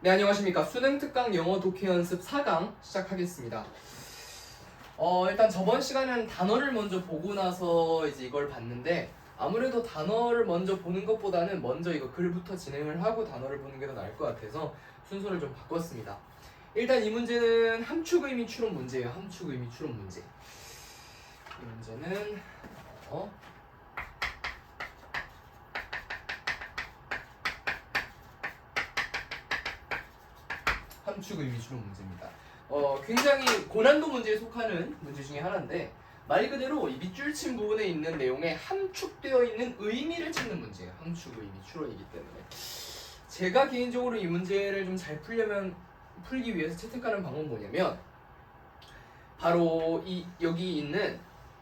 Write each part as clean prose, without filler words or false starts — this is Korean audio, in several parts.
네, 안녕하십니까. 수능 특강 영어 독해 연습 4강 시작하겠습니다. 일단 저번 시간에는 단어를 먼저 보고 나서 이제 이걸 봤는데 아무래도 단어를 먼저 보는 것보다는 먼저 이거 글부터 진행을 하고 단어를 보는 게 더 나을 것 같아서 순서를 좀 바꿨습니다. 일단 이 문제는 함축 의미 추론 문제예요. 함축 의미 추론 문제. 이 문제는 함축 의미 추론 문제입니다. 굉장히 고난도 문제에 속하는 문제 중에 하나인데 말 그대로 이 밑줄 친 부분에 있는 내용에 함축되어 있는 의미를 찾는 문제예요. 함축 의미 추론이기 때문에 제가 개인적으로 이 문제를 좀 잘 풀기 위해서 채택하는 방법은 뭐냐면 바로 여기 있는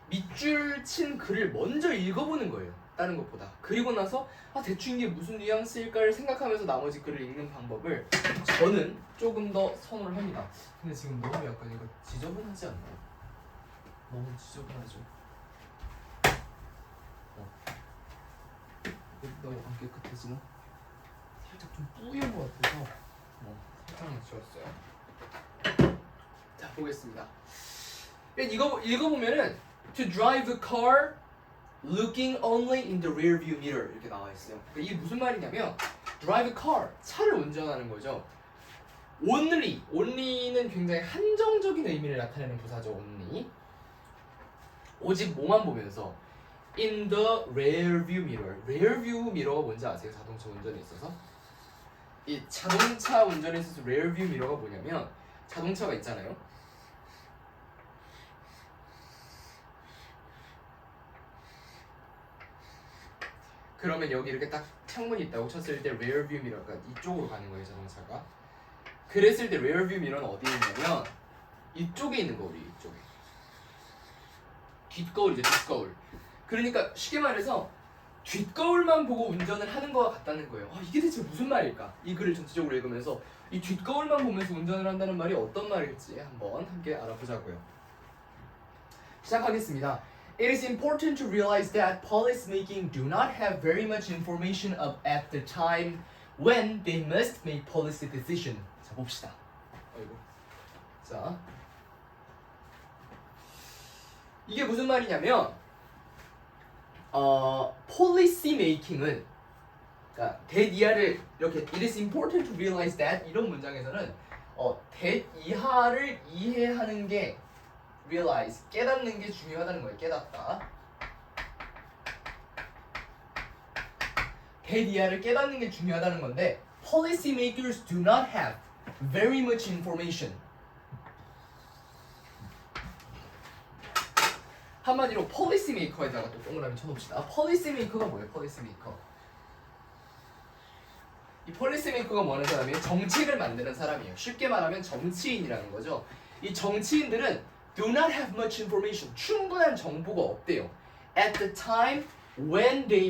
밑줄 친 글을 먼저 읽어보는 거예요. 다른 것보다. 그리고 나서 대충 이게 무슨 뉘앙스일까를 생각하면서 나머지 글을 읽는 방법을 저는 조금 더 선호를 합니다. 근데 지금 너무 약간 이거 지저분하지 않나요? 너무 지저분하죠? 너무 안 깨끗해지나? 살짝 좀 뿌연 것 같아서 살짝만 지웠어요. 자, 보겠습니다. 이거 읽어보면은 To drive a car looking only in the rear view mirror 이렇게 나와 있어요. 그러니까 이게 무슨 말이냐면 drive a car, 차를 운전하는 거죠. only는 굉장히 한정적인 의미를 나타내는 부사죠. only. 오직 뭐만 보면서 in the rear view mirror. rear view mirror가 뭔지 아세요? 자동차 운전에 있어서? 이 자동차 운전에 있어서 rear view mirror가 뭐냐면 자동차가 있잖아요. 그러면 여기 이렇게 딱 창문이 있다고 쳤을 때 rear view mirror가 이쪽으로 가는 거예요, 자동차가. 그랬을 때 rear view mirror는 어디에 있냐면 이쪽에 있는 거울이 이쪽에. 뒷거울이죠, 뒷거울. 그러니까 쉽게 말해서 뒷거울만 보고 운전을 하는 거와 같다는 거예요. 이게 대체 무슨 말일까? 이 글을 전체적으로 읽으면서 이 뒷거울만 보면서 운전을 한다는 말이 어떤 말일지 한번 함께 알아보자고요. 시작하겠습니다. It is important to realize that policymaking do not have very much information at the time when they must make policy decision. 자, 봅시다. 자, 이게 무슨 말이냐면 policy making은 그러니까 that 이하를 이렇게 it is important to realize that 이런 문장에서는 that 이하를 이해하는 게 realize, 깨닫는 게 중요하다는 거예요. 깨닫다. 대디아를 깨닫는 게 중요하다는 건데 policy makers do not have very much information. 한마디로 policy maker에다가 또 동그라미 쳐놓읍시다. policy maker가 뭐예요? policy maker. 이 policy maker가 뭐 하는 사람이에요? 정책을 만드는 사람이에요. 쉽게 말하면 정치인이라는 거죠. 이 정치인들은 do not have much information. 충분한 정보가 없대요. At the time when they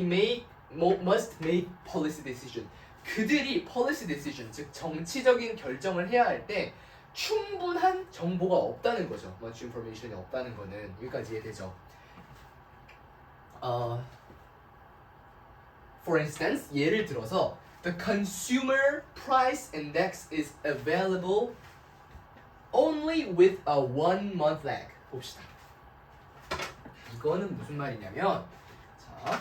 must make policy decision. 그들이 policy decision, 즉 정치적인 결정을 해야 할 때 충분한 정보가 없다는 거죠. much information이 없다는 거는 여기까지 이해되죠. For instance, 예를 들어서 the consumer price index is available only with a 1-month lag. 봅시다. 이거는 무슨 말이냐면 자,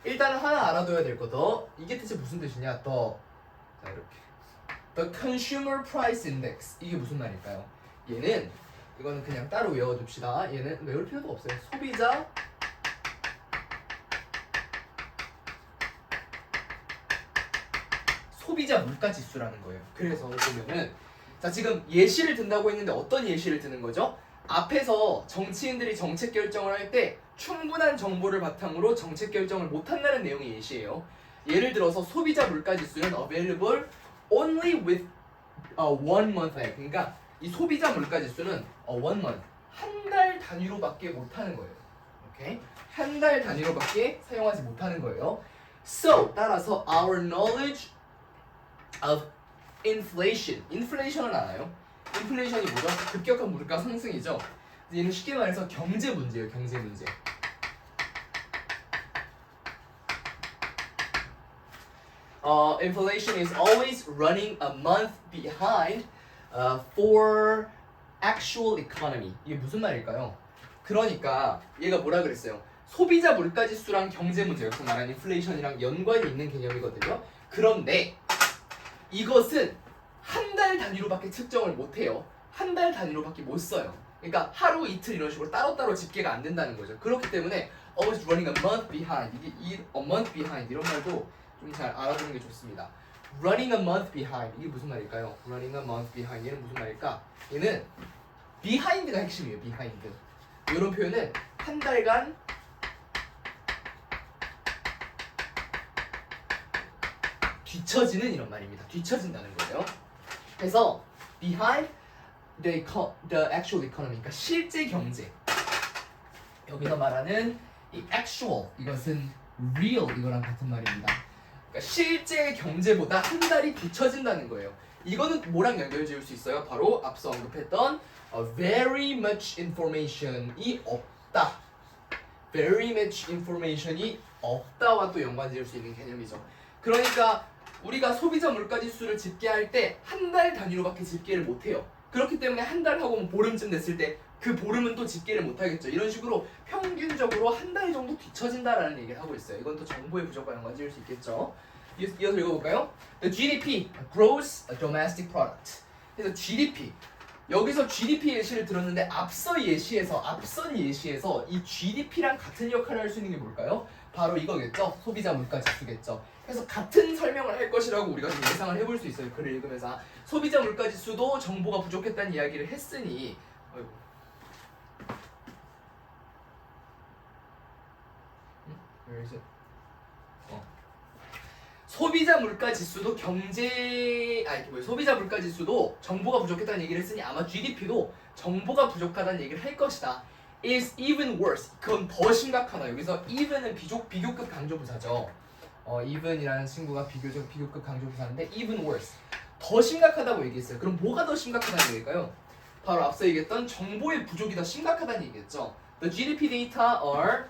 일단은 하나 알아둬야 될 거. 이게 대체 무슨 뜻이냐? 자, 이렇게 The consumer price index 이게 무슨 말일까요? 이거는 그냥 따로 외워둡시다. 얘는 외울 필요도 없어요. 소비자 물가 지수라는 거예요. 그래서 보면은 자, 지금 예시를 든다고 했는데 어떤 예시를 드는 거죠? 앞에서 정치인들이 정책 결정을 할 때 충분한 정보를 바탕으로 정책 결정을 못 한다는 내용의 예시예요. 예를 들어서 소비자 물가 지수는 available only with a 1-month lag. 그러니까 이 소비자 물가 지수는 1-month, 한 달 단위로밖에 못 하는 거예요. 오케이? 한 달 단위로밖에 사용하지 못하는 거예요. So, 따라서 our knowledge of inflation은 알아요? 인플레이션이 뭐죠? 급격한 물가 상승이죠. 얘는 쉽게 말해서 경제 문제예요. 경제 문제. inflation is always running a month behind for actual economy. 이게 무슨 말일까요? 그러니까 얘가 뭐라 그랬어요? 소비자 물가지수랑 경제 문제, 여기서 말하는 인플레이션이랑 연관이 있는 개념이거든요. 그런데 이것은 한 달 단위로밖에 측정을 못해요. 한 달 단위로밖에 못 써요. 그러니까 하루 이틀 이런 식으로 따로따로 집계가 안 된다는 거죠. 그렇기 때문에 always running a month behind, 이게 a month behind 이런 말도 좀 잘 알아두는 게 좋습니다. running a month behind, 이게 무슨 말일까요? running a month behind, 얘는 무슨 말일까? 얘는 behind가 핵심이에요. behind. 이런 표현은 한 달간 뒤처지는 이런 말입니다. 뒤처진다는 거예요. 그래서 behind the actual economy, 그러니까 실제 경제. 여기서 말하는 이 actual, 이것은 real 이거랑 같은 말입니다. 그러니까 실제 경제보다 한 달이 뒤처진다는 거예요. 이거는 뭐랑 연결 지을 수 있어요? 바로 앞서 언급했던 very much information이 없다. very much information이 없다와 또 연관 지을 수 있는 개념이죠. 그러니까 우리가 소비자 물가지수를 집계할 때 한 달 단위로밖에 집계를 못해요. 그렇기 때문에 한 달 하고 보름쯤 됐을 때 그 보름은 또 집계를 못하겠죠. 이런 식으로 평균적으로 한 달 정도 뒤처진다라는 얘기를 하고 있어요. 이건 또 정보의 부족과 연관 지을 수 있겠죠. 이어서 읽어볼까요? The GDP, Gross Domestic Product. 그래서 GDP, 여기서 GDP 예시를 들었는데 앞선 예시에서 이 GDP랑 같은 역할을 할 수 있는 게 뭘까요? 바로 이거겠죠. 소비자 물가지수겠죠. 그래서 같은 설명을 할 것이라고 우리가 좀 예상을 해볼 수 있어요. 글을 읽으면서 소비자 물가지수도 정보가 부족했다는 이야기를 했으니 소비자 물가지수도 소비자 물가지수도 정보가 부족했다는 얘기를 했으니 아마 GDP도 정보가 부족하다는 얘기를 할 것이다. is even worse. 그건 더 심각하다. 여기서 even은 비교급 강조부사죠. even이라는 친구가 비교급 강조부사인데 even worse. 더 심각하다고 얘기했어요. 그럼 뭐가 더 심각하다는 얘기일까요? 바로 앞서 얘기했던 정보의 부족이 더 심각하다는 얘기겠죠. The GDP data are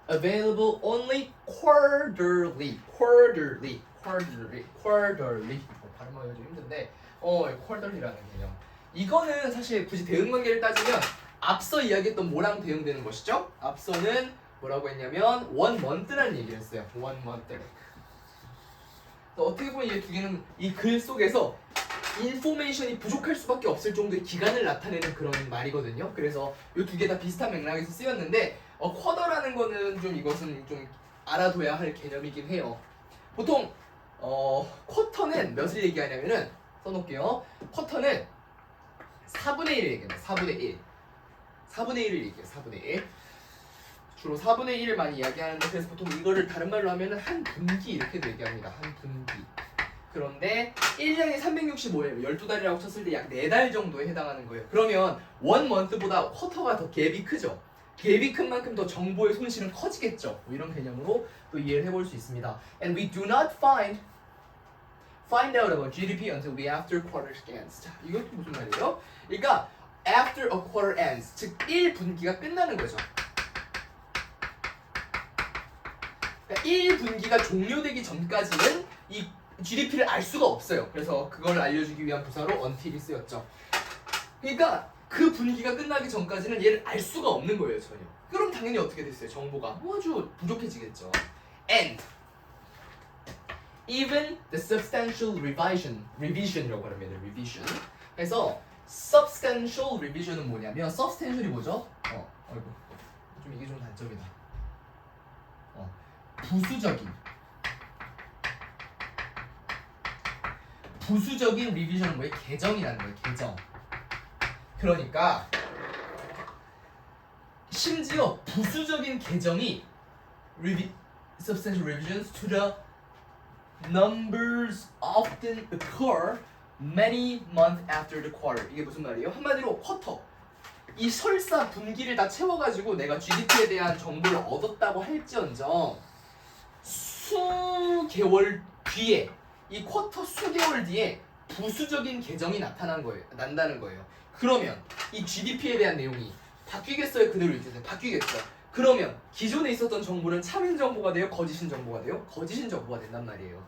available only quarterly. 발음하기가 좀 힘든데 quarterly라는 개념. 이거는 사실 굳이 대응관계를 따지면 앞서 이야기했던 뭐랑 대응되는 것이죠? 앞서는 뭐라고 했냐면 one month라는 얘기를 했어요. one month. 어떻게 보면 이 두 개는 이 글 속에서 인포메이션이 부족할 수밖에 없을 정도의 기간을 나타내는 그런 말이거든요. 그래서 이 두 개 다 비슷한 맥락에서 쓰였는데 쿼터라는 거는 좀 이것은 좀 알아둬야 할 개념이긴 해요. 보통 쿼터는 몇을 얘기하냐면은 써놓을게요. 쿼터는 4분의 1을 얘기합니다. 4분의 1. 4분의 1을 얘기해요. 4분의 1. 주로 4분의 1을 많이 이야기하는데 그래서 보통 이거를 다른 말로 하면은 한 분기 이렇게도 얘기합니다. 한 분기. 그런데 1년이 365일, 12달이라고 쳤을 때 약 4달 정도에 해당하는 거예요. 그러면 원 month보다 쿼터가 더 갭이 크죠. 갭이 큰 만큼 더 정보의 손실은 커지겠죠. 뭐 이런 개념으로 또 이해를 해볼 수 있습니다. And we do not find out about GDP until we after quarter ends. 자, 이것도 무슨 말이에요? 그러니까 after a quarter ends, 즉 1분기가 끝나는 거죠. 그러니까 1분기가 종료되기 전까지는 이 GDP를 알 수가 없어요. 그래서 그걸 알려주기 위한 부사로 until이 쓰였죠. 그러니까 그 분기가 끝나기 전까지는 얘를 알 수가 없는 거예요, 전혀. 그럼 당연히 어떻게 됐어요? 정보가 아주 부족해지겠죠. And even the substantial revision이라고 합니다. revision. 그래서 substantial revision은 뭐냐면 substantial이 뭐죠? 아이고, 좀 이게 좀 단점이다. 부수적인 리비전은 뭐예요? 개정이라는 거예요. 개정. 그러니까 심지어 부수적인 개정이 substantial revisions to the numbers often occur many months after the quarter. 이게 무슨 말이에요? 한마디로 쿼터. 이 설사 분기를 다 채워가지고 내가 GDP에 대한 정보를 얻었다고 할지언정 수개월 뒤에 이 쿼터 수개월 뒤에 부수적인 개정이 난다는 거예요. 그러면 이 GDP에 대한 내용이 바뀌겠어요? 그대로 있겠어요? 바뀌겠죠. 그러면 기존에 있었던 정보는 참인 정보가 돼요? 거짓인 정보가 돼요? 거짓인 정보가 된단 말이에요.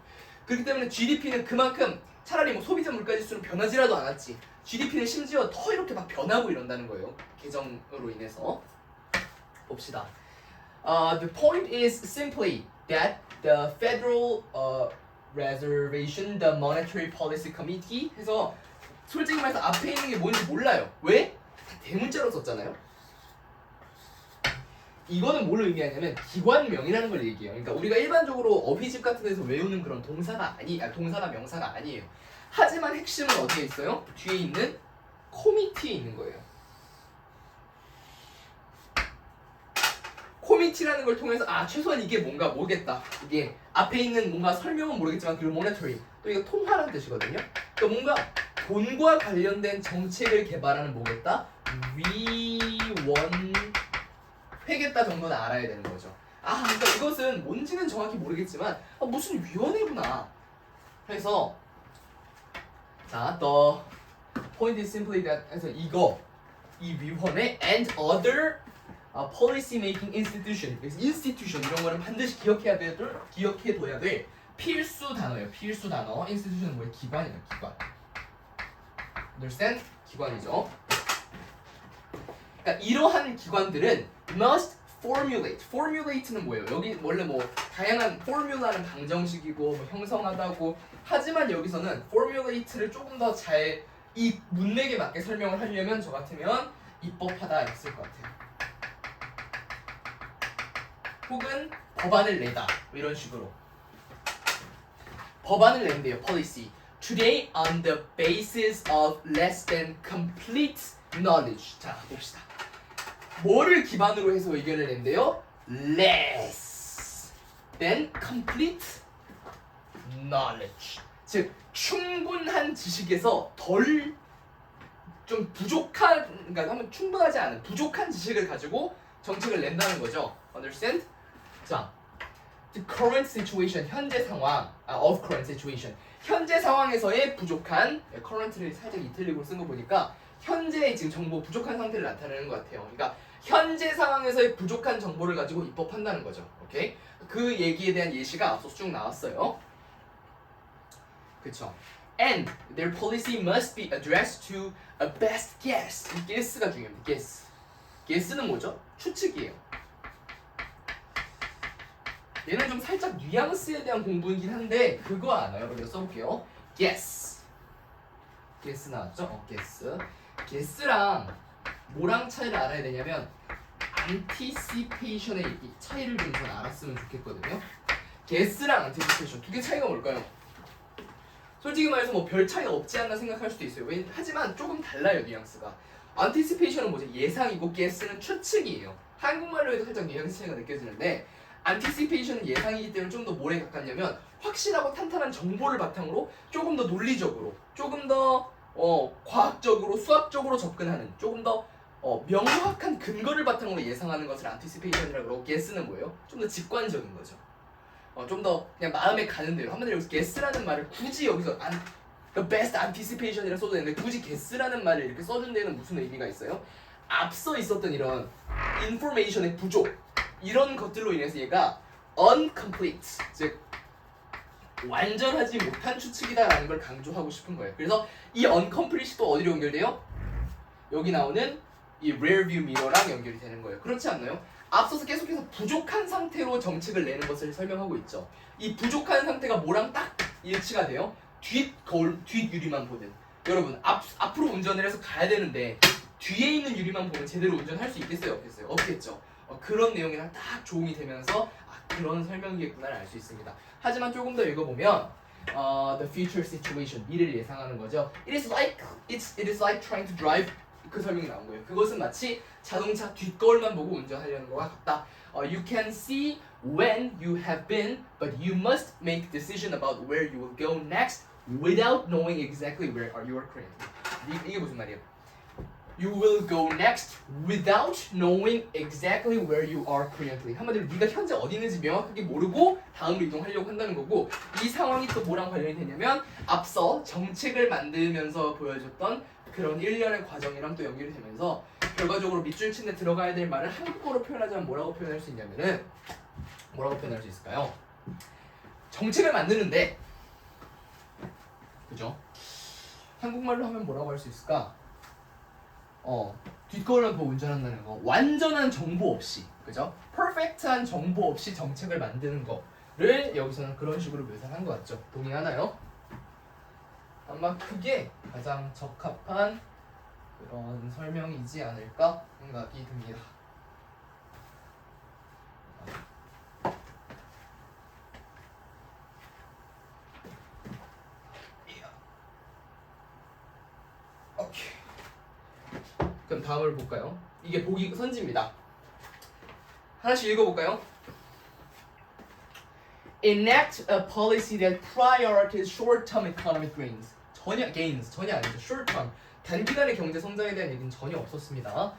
그렇기 때문에 GDP는 그만큼 차라리 뭐 소비자 물가지수는 변하지라도 않았지 GDP는 심지어 더 이렇게 막 변하고 이런다는 거예요. 개정으로 인해서. 봅시다. The point is simply that the Federal Reservation, the Monetary Policy Committee 해서 솔직히 말해서 앞에 있는 게 뭔지 몰라요. 왜? 다 대문자로 썼잖아요. 이거는 뭘 의미하냐면 기관명이라는 걸 얘기해요. 그러니까 우리가 일반적으로 어휘집 같은 데서 외우는 그런 동사가 동사나 명사가 아니에요. 하지만 핵심은 어디에 있어요? 뒤에 있는 코미티에 있는 거예요. 코미티라는 걸 통해서 최소한 이게 뭔가 모르겠다. 이게 앞에 있는 뭔가 설명은 모르겠지만 그리고 모네터리 또 이거 통화라는 뜻이거든요. 그러니까 뭔가 돈과 관련된 정책을 개발하는 뭐겠다? 회겠다 정도는 알아야 되는 거죠. 그러니까 이것은 뭔지는 정확히 모르겠지만 무슨 위원회구나. 그래서 자, the point is simply that 해서 이 위원회 and other policy making institution, institution 이런 거는 반드시 기억해둬야 될 필수 단어예요. 필수 단어. institution은 뭐예요? 기관이에요. 기관. understand? 기관이죠. 그러니까 이러한 기관들은 must formulate는 뭐예요? 여기 원래 뭐 다양한 formula는 방정식이고 뭐 형성하다고 하지만 여기서는 formulate를 조금 더 잘 이 문맥에 맞게 설명을 하려면 저 같으면 입법하다 이렇게 쓸 것 같아요. 혹은 법안을 내다 이런 식으로 법안을 낸대요. policy today on the basis of less than complete knowledge. 자 봅시다. 뭐를 기반으로 해서 의견을 낸대요? less than complete knowledge. 즉 충분한 지식에서 덜 좀 부족한 그러니까 하면 충분하지 않은 부족한 지식을 가지고 정책을 낸다는 거죠. understand? 자, the current situation 현재 상황 of current situation 현재 상황에서의 부족한 current를 살짝 이틀리고 쓴 거 보니까 현재의 지금 정보 부족한 상태를 나타내는 것 같아요. 그러니까 현재 상황에서의 부족한 정보를 가지고 입법한다는 거죠. 오케이? 그 얘기에 대한 예시가 앞서 쭉 나왔어요. 그쵸? And their policy must be addressed to a best guess. 이 guess가 중요합니다. guess. guess는 뭐죠? 추측이에요. 얘는 좀 살짝 뉘앙스에 대한 공부이긴 한데 그거 알아요. 여기다 써볼게요. guess. guess 나왔죠? guess. guess랑 뭐랑 차이를 알아야 되냐면 anticipation의 이 차이를 좀 전 알았으면 좋겠거든요. guess랑 anticipation 두 개 차이가 뭘까요? 솔직히 말해서 뭐 별 차이 없지 않나 생각할 수도 있어요. 하지만 조금 달라요 뉘앙스가. anticipation은 뭐죠? 예상이고 guess는 추측이에요. 한국말로 해도 살짝 뉘앙스 차이가 느껴지는데 anticipation은 예상이기 때문에 좀 더 뭐에 가깝냐면 확실하고 탄탄한 정보를 바탕으로 조금 더 논리적으로 조금 더 과학적으로 수학적으로 접근하는 조금 더 명확한 근거를 바탕으로 예상하는 것을 anticipation이라고 그러고 guess는 뭐예요? 좀 더 직관적인 거죠. 좀 더 그냥 마음에 가는 대로 한마디로 여기서 guess라는 말을 굳이 여기서 the best anticipation이라 써도 되는데 굳이 guess라는 말을 이렇게 써준 데는 무슨 의미가 있어요? 앞서 있었던 이런 information의 부족 이런 것들로 인해서 얘가 incomplete 즉 완전하지 못한 추측이다라는 걸 강조하고 싶은 거예요. 그래서 이 uncomplete이 또 어디로 연결돼요? 여기 나오는 이 rearview mirror랑 연결이 되는 거예요. 그렇지 않나요? 앞서서 계속해서 부족한 상태로 정책을 내는 것을 설명하고 있죠. 이 부족한 상태가 뭐랑 딱 일치가 돼요? 뒷유리만 보는. 여러분 앞으로 운전을 해서 가야 되는데 뒤에 있는 유리만 보면 제대로 운전할 수 있겠어요? 없겠어요? 없겠죠. 그런 내용이랑 딱 조응이 되면서 그런 설명이겠구나를 알 수 있습니다. 하지만 조금 더 읽어보면 the future situation 미래를 예상하는 거죠. It is like trying to drive 그 설명이 나온 거예요. 그것은 마치 자동차 뒷거울만 보고 운전하려는 것과 같다. You can see when you have been, but you must make decision about where you will go next without knowing exactly where you are currently. 이게 무슨 말이에요? You will go next without knowing exactly where you are currently. 한마디로 네가 현재 어디 있는지 명확하게 모르고 다음으로 이동하려고 한다는 거고 이 상황이 또 뭐랑 관련이 되냐면 앞서 정책을 만들면서 보여줬던 그런 일련의 과정이랑 또 연결이 되면서 결과적으로 밑줄 친 데 들어가야 될 말을 한국어로 표현하자면 뭐라고 표현할 수 있냐면은 뭐라고 표현할 수 있을까요? 정책을 만드는데 그죠? 한국말로 하면 뭐라고 할 수 있을까? 뒷걸음을 보고 운전한다는 거 완전한 정보 없이 그죠? 퍼펙트한 정보 없이 정책을 만드는 거를 여기서는 그런 식으로 묘사한 것 같죠? 동의하나요? 아마 그게 가장 적합한 그런 설명이지 않을까 생각이 듭니다. 오케이. 그럼 다음을 볼까요? 이게 보기 선지입니다. 하나씩 읽어볼까요? Enact a policy that prioritizes short-term economic gains. 전혀 아니죠. Short-term. 단기간의 경제 성장에 대한 얘기는 전혀 없었습니다.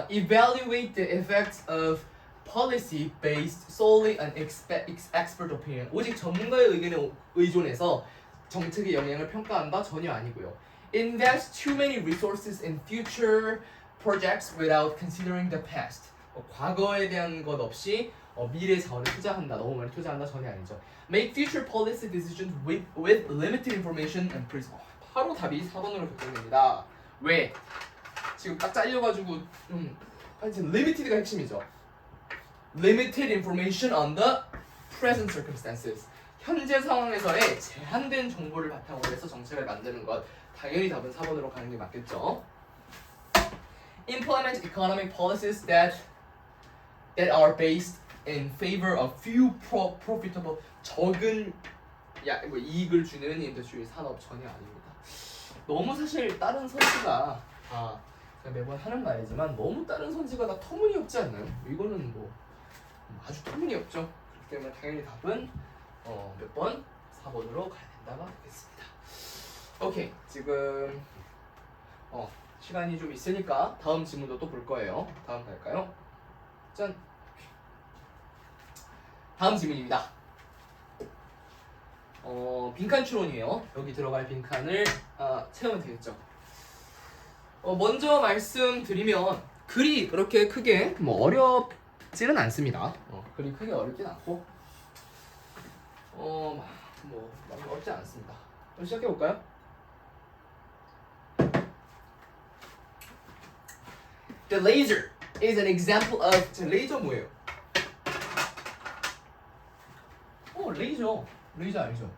Evaluate the effects of policy based solely on expert opinion. 오직 전문가의 의견에 의존해서 정책의 영향을 평가한다? 전혀 아니고요. Invest too many resources in future projects without considering the past. 과거에 대한 것 없이 미래 자원을 투자한다. 너무 많이 투자한다. 전혀 아니죠. Make future policy decisions with limited information and principle. 바로 답이 4번으로 결정됩니다. 왜? 지금 딱 잘려가지고 하여튼 limited가 핵심이죠. Limited information on the present circumstances. 현재 상황에서의 제한된 정보를 바탕으로 해서 정책을 만드는 것. 당연히 답은 4번으로 가는 게 맞겠죠. Implement economic policies that are based in favor of few profitable 적은 이익을 주는 인더스트리 산업 전혀 아닙니다. 너무 사실 다른 선지가 제가 매번 하는 말이지만 너무 다른 선지가 다 터무니없지 않나요? 이거는 뭐 아주 터무니없죠. 그렇기 때문에 당연히 답은 몇 번? 4번으로 가야 된다가 되겠습니다. 오케이, 지금 시간이 좀 있으니까 다음 지문도 또 볼 거예요. 다음 갈까요? 짠! 다음 지문입니다. 빈칸 추론이에요. 여기 들어갈 빈칸을 채우면 되겠죠. 먼저 말씀드리면 글이 그렇게 크게 뭐 어렵지는 않습니다. 글이 크게 어렵진 않고 뭐 어렵지 않습니다. 그럼 시작해 볼까요? The laser is an example of 레이저 뭐예요? 레이저 알죠?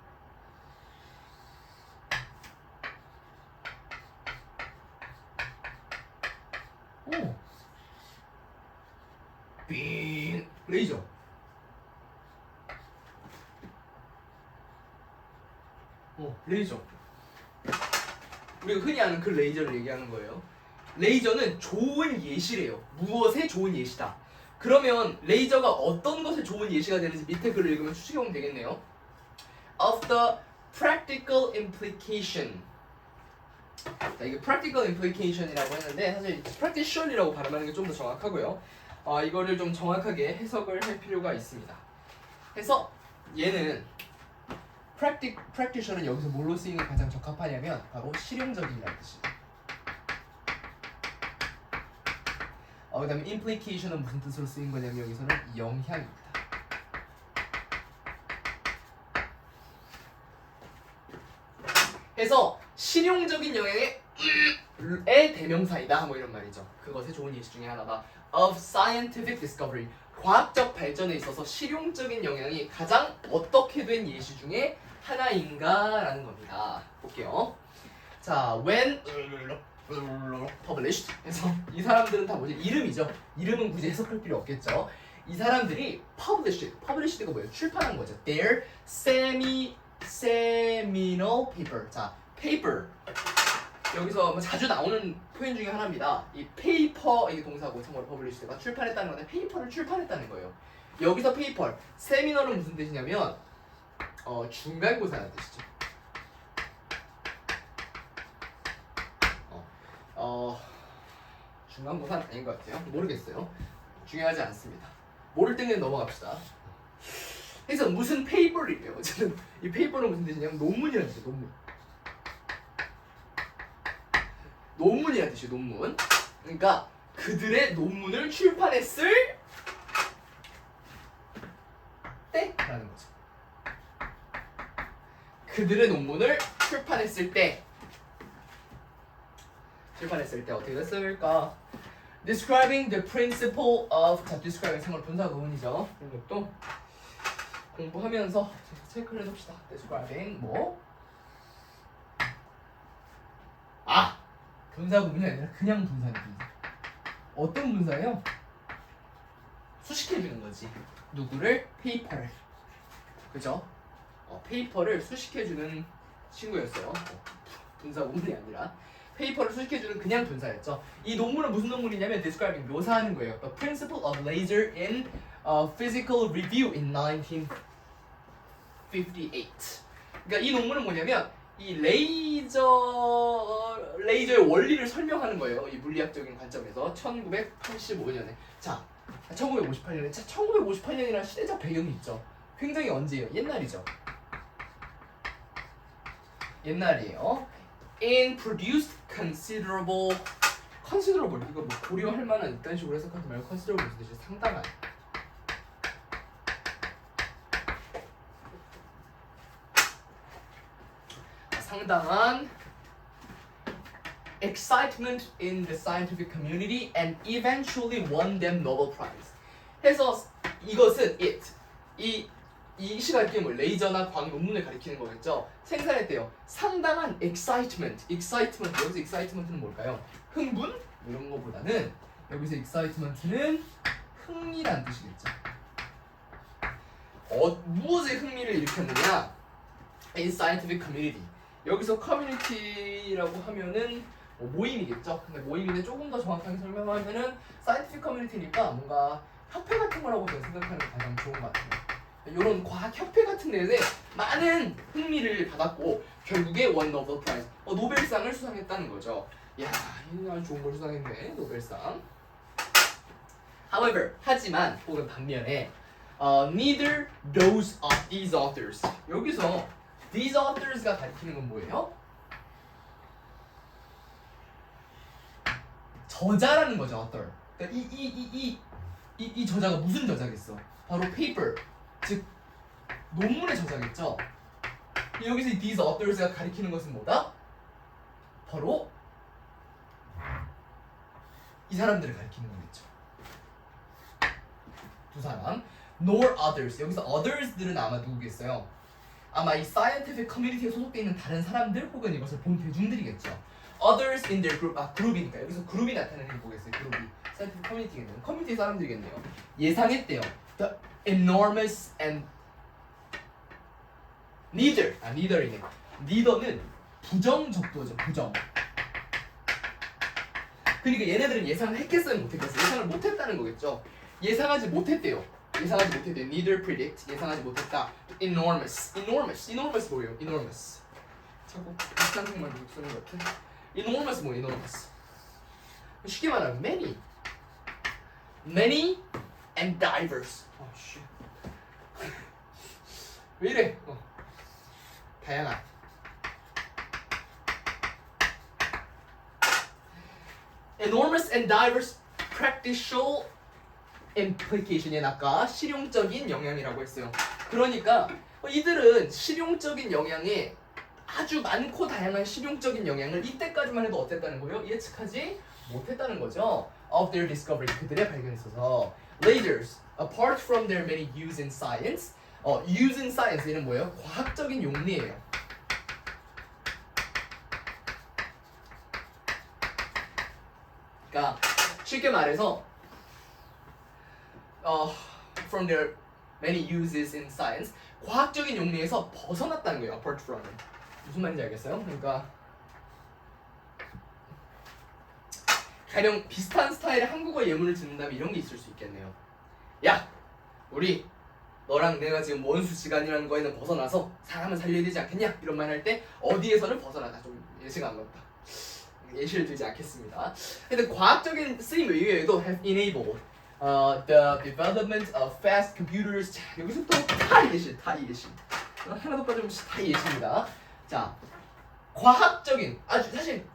빙 레이저. 레이저. 우리가 흔히 아는 그 레이저를 얘기하는 거예요. 레이저는 좋은 예시래요. 무엇의 좋은 예시다. 그러면 레이저가 어떤 것의 좋은 예시가 되는지 밑에 글을 읽으면 추측해보면 되겠네요. Of the practical implication. 자, 이게 practical implication이라고 했는데 사실 practical이라고 발음하는 게 좀 더 정확하고요. 이거를 좀 정확하게 해석을 할 필요가 있습니다. 그래서 얘는 practical은 여기서 뭘로 쓰이는 게 가장 적합하냐면 바로 실용적인이라는 뜻이에요. 그 다음에 implication은 무슨 뜻으로 쓰인 거냐면 여기서는 영향입니다. 그래서 실용적인 영향의 대명사이다 뭐 이런 말이죠. 그것의 좋은 예시 중에 하나다. Of scientific discovery. 과학적 발전에 있어서 실용적인 영향이 가장 어떻게 된 예시 중에 하나인가라는 겁니다. 볼게요. 자, when published. 그래서 이 사람들은 다 뭐지? 이름이죠. 이름은 굳이 해석할 필요 없겠죠. 이 사람들이 published가 뭐예요? 출판한 거죠. Their seminal paper. 자, paper. 여기서 자주 나오는 표현 중에 하나입니다. 이 paper 이게 동사고 참고로 published가 출판했다는 건데 paper를 출판했다는 거예요. 여기서 paper, seminal은 무슨 뜻이냐면 중간고사라는 뜻이죠. 중간고사는 아닌 것 같아요. 모르겠어요. 중요하지 않습니다. 모를 때는 넘어갑시다. 그래서 무슨 페이퍼이래요. 어쨌든 이 페이퍼는 무슨 뜻이냐면 논문이라는 뜻이에요. 논문이라는 뜻이에요. 논문. 그러니까 그들의 논문을 출판했을 때라는 거죠. 그들의 논문을 출판했을 때 어떻게 됐을까? Describing the principle of 자, describing 상호 분사 구문이죠. 이것도 공부하면서 체크를 해둡시다. Describing 뭐? 아! 분사 구문이 아니라 그냥 분사예요. 분사. 어떤 분사예요? 수식해주는 거지. 누구를? 페이퍼를. 그죠? 페이퍼를 수식해주는 친구였어요. 분사 구문이 아니라 페이퍼를 수식해주는 그냥 분사였죠. 이 논문은 무슨 논문이냐면 describing 묘사하는 거예요. The principle of laser in physical review in 1958. 그러니까 이 논문은 뭐냐면 이 레이저의 원리를 설명하는 거예요. 이 물리학적인 관점에서 1985년에. 자, 1958년에. 자, 1958년이라는 시대적 배경이 있죠. 굉장히 언제예요? 옛날이죠. 옛날이에요. And produced considerable 이거 뭐 고려할 만한 이딴 식으로 해석하지 말고 considerable 무슨 뜻이에요? 상당한 excitement in the scientific community and eventually won them Nobel Prize. 해서 이것은 이 시간 게임을 레이저나 과학 논문을 가리키는 거겠죠. 생산했대요. 상당한 excitement. 여기서 excitement는 뭘까요? 흥분? 이런 거보다는 여기서 excitement는 흥미란 뜻이겠죠. 무엇에 흥미를 일으켰느냐? In scientific community. 여기서 커뮤니티라고 하면은 모임이겠죠. 근데 모임인데 조금 더 정확하게 설명하면은 scientific community니까 뭔가 협회 같은 거라고 저는 생각하는 게 가장 좋은 것 같아요. 이런 과학 협회 같은 데에 많은 흥미를 받았고 결국에 원 노벨 프라이즈, 노벨상을 수상했다는 거죠. 이야, 이는 아주 좋은 걸 수상했네, 노벨상. However, 하지만 혹은 반면에 neither those of these authors. 여기서 these authors가 가리키는 건 뭐예요? 저자라는 거죠, author. 그러니까 이 저자가 무슨 저자겠어? 바로 paper, 즉 논문의 저자겠죠. 여기서 these authors가 가리키는 것은 뭐다? 바로 이 사람들을 가리키는 거겠죠. 두 사람. nor others. 여기서 others들은 아마 누구겠어요? 아마 이 scientific community에 소속돼 있는 다른 사람들 혹은 이것을 본 대중들이겠죠. others in their group. 그룹이니까 여기서 그룹이 나타내는 게 뭐겠어요? 그룹이 scientific community겠네요. 커뮤니티 사람들이겠네요. 예상했대요. The enormous and neither이네. neither는 부정적도죠. 부정. 그러니까 얘네들은 예상을 했겠어요? 못했겠어요? 예상을 못했다는 거겠죠. 예상하지 못했대요. neither predict. 예상하지 못했다. enormous 뭐예요? enormous. 자꾸 비슷한 생만 쓰는 것 같아. enormous 뭐예요? enormous. 쉽게 말하면 many and diverse. 씨. 왜 이래? 다양한. enormous and diverse practical implication이 아까 실용적인 영향이라고 했어요. 그러니까 이들은 실용적인 영향에 아주 많고 다양한 실용적인 영향을 이때까지만 해도 어땠다는 거예요? 예측하지 못했다는 거죠. Of their discovery, 그들의 발견에 있어서 lasers, apart from their many use in science, use in science 이는 뭐예요? 과학적인 용리예요. 그러니까 쉽게 말해서 from their many uses in science, 과학적인 용리에서 벗어났다는 거예요. apart from. 무슨 말인지 알겠어요? 그러니까 가령 비슷한 스타일의 한국어 예문을 듣는다면 이런 게 있을 수 있겠네요. 야, 우리 너랑 내가 지금 원수지간이라는 거에는 벗어나서 사람을 살려야 되지 않겠냐? 이런 말 할 때 어디에서는 벗어나다. 좀 예시가 안 맞다. 예시를 들지 않겠습니다. 근데 과학적인 쓰임 외에도 have enabled the development of fast computers. 자, 여기서 또 다 예시. 하나도 빠짐없이 다 예시입니다. 자, 과학적인 아주 사실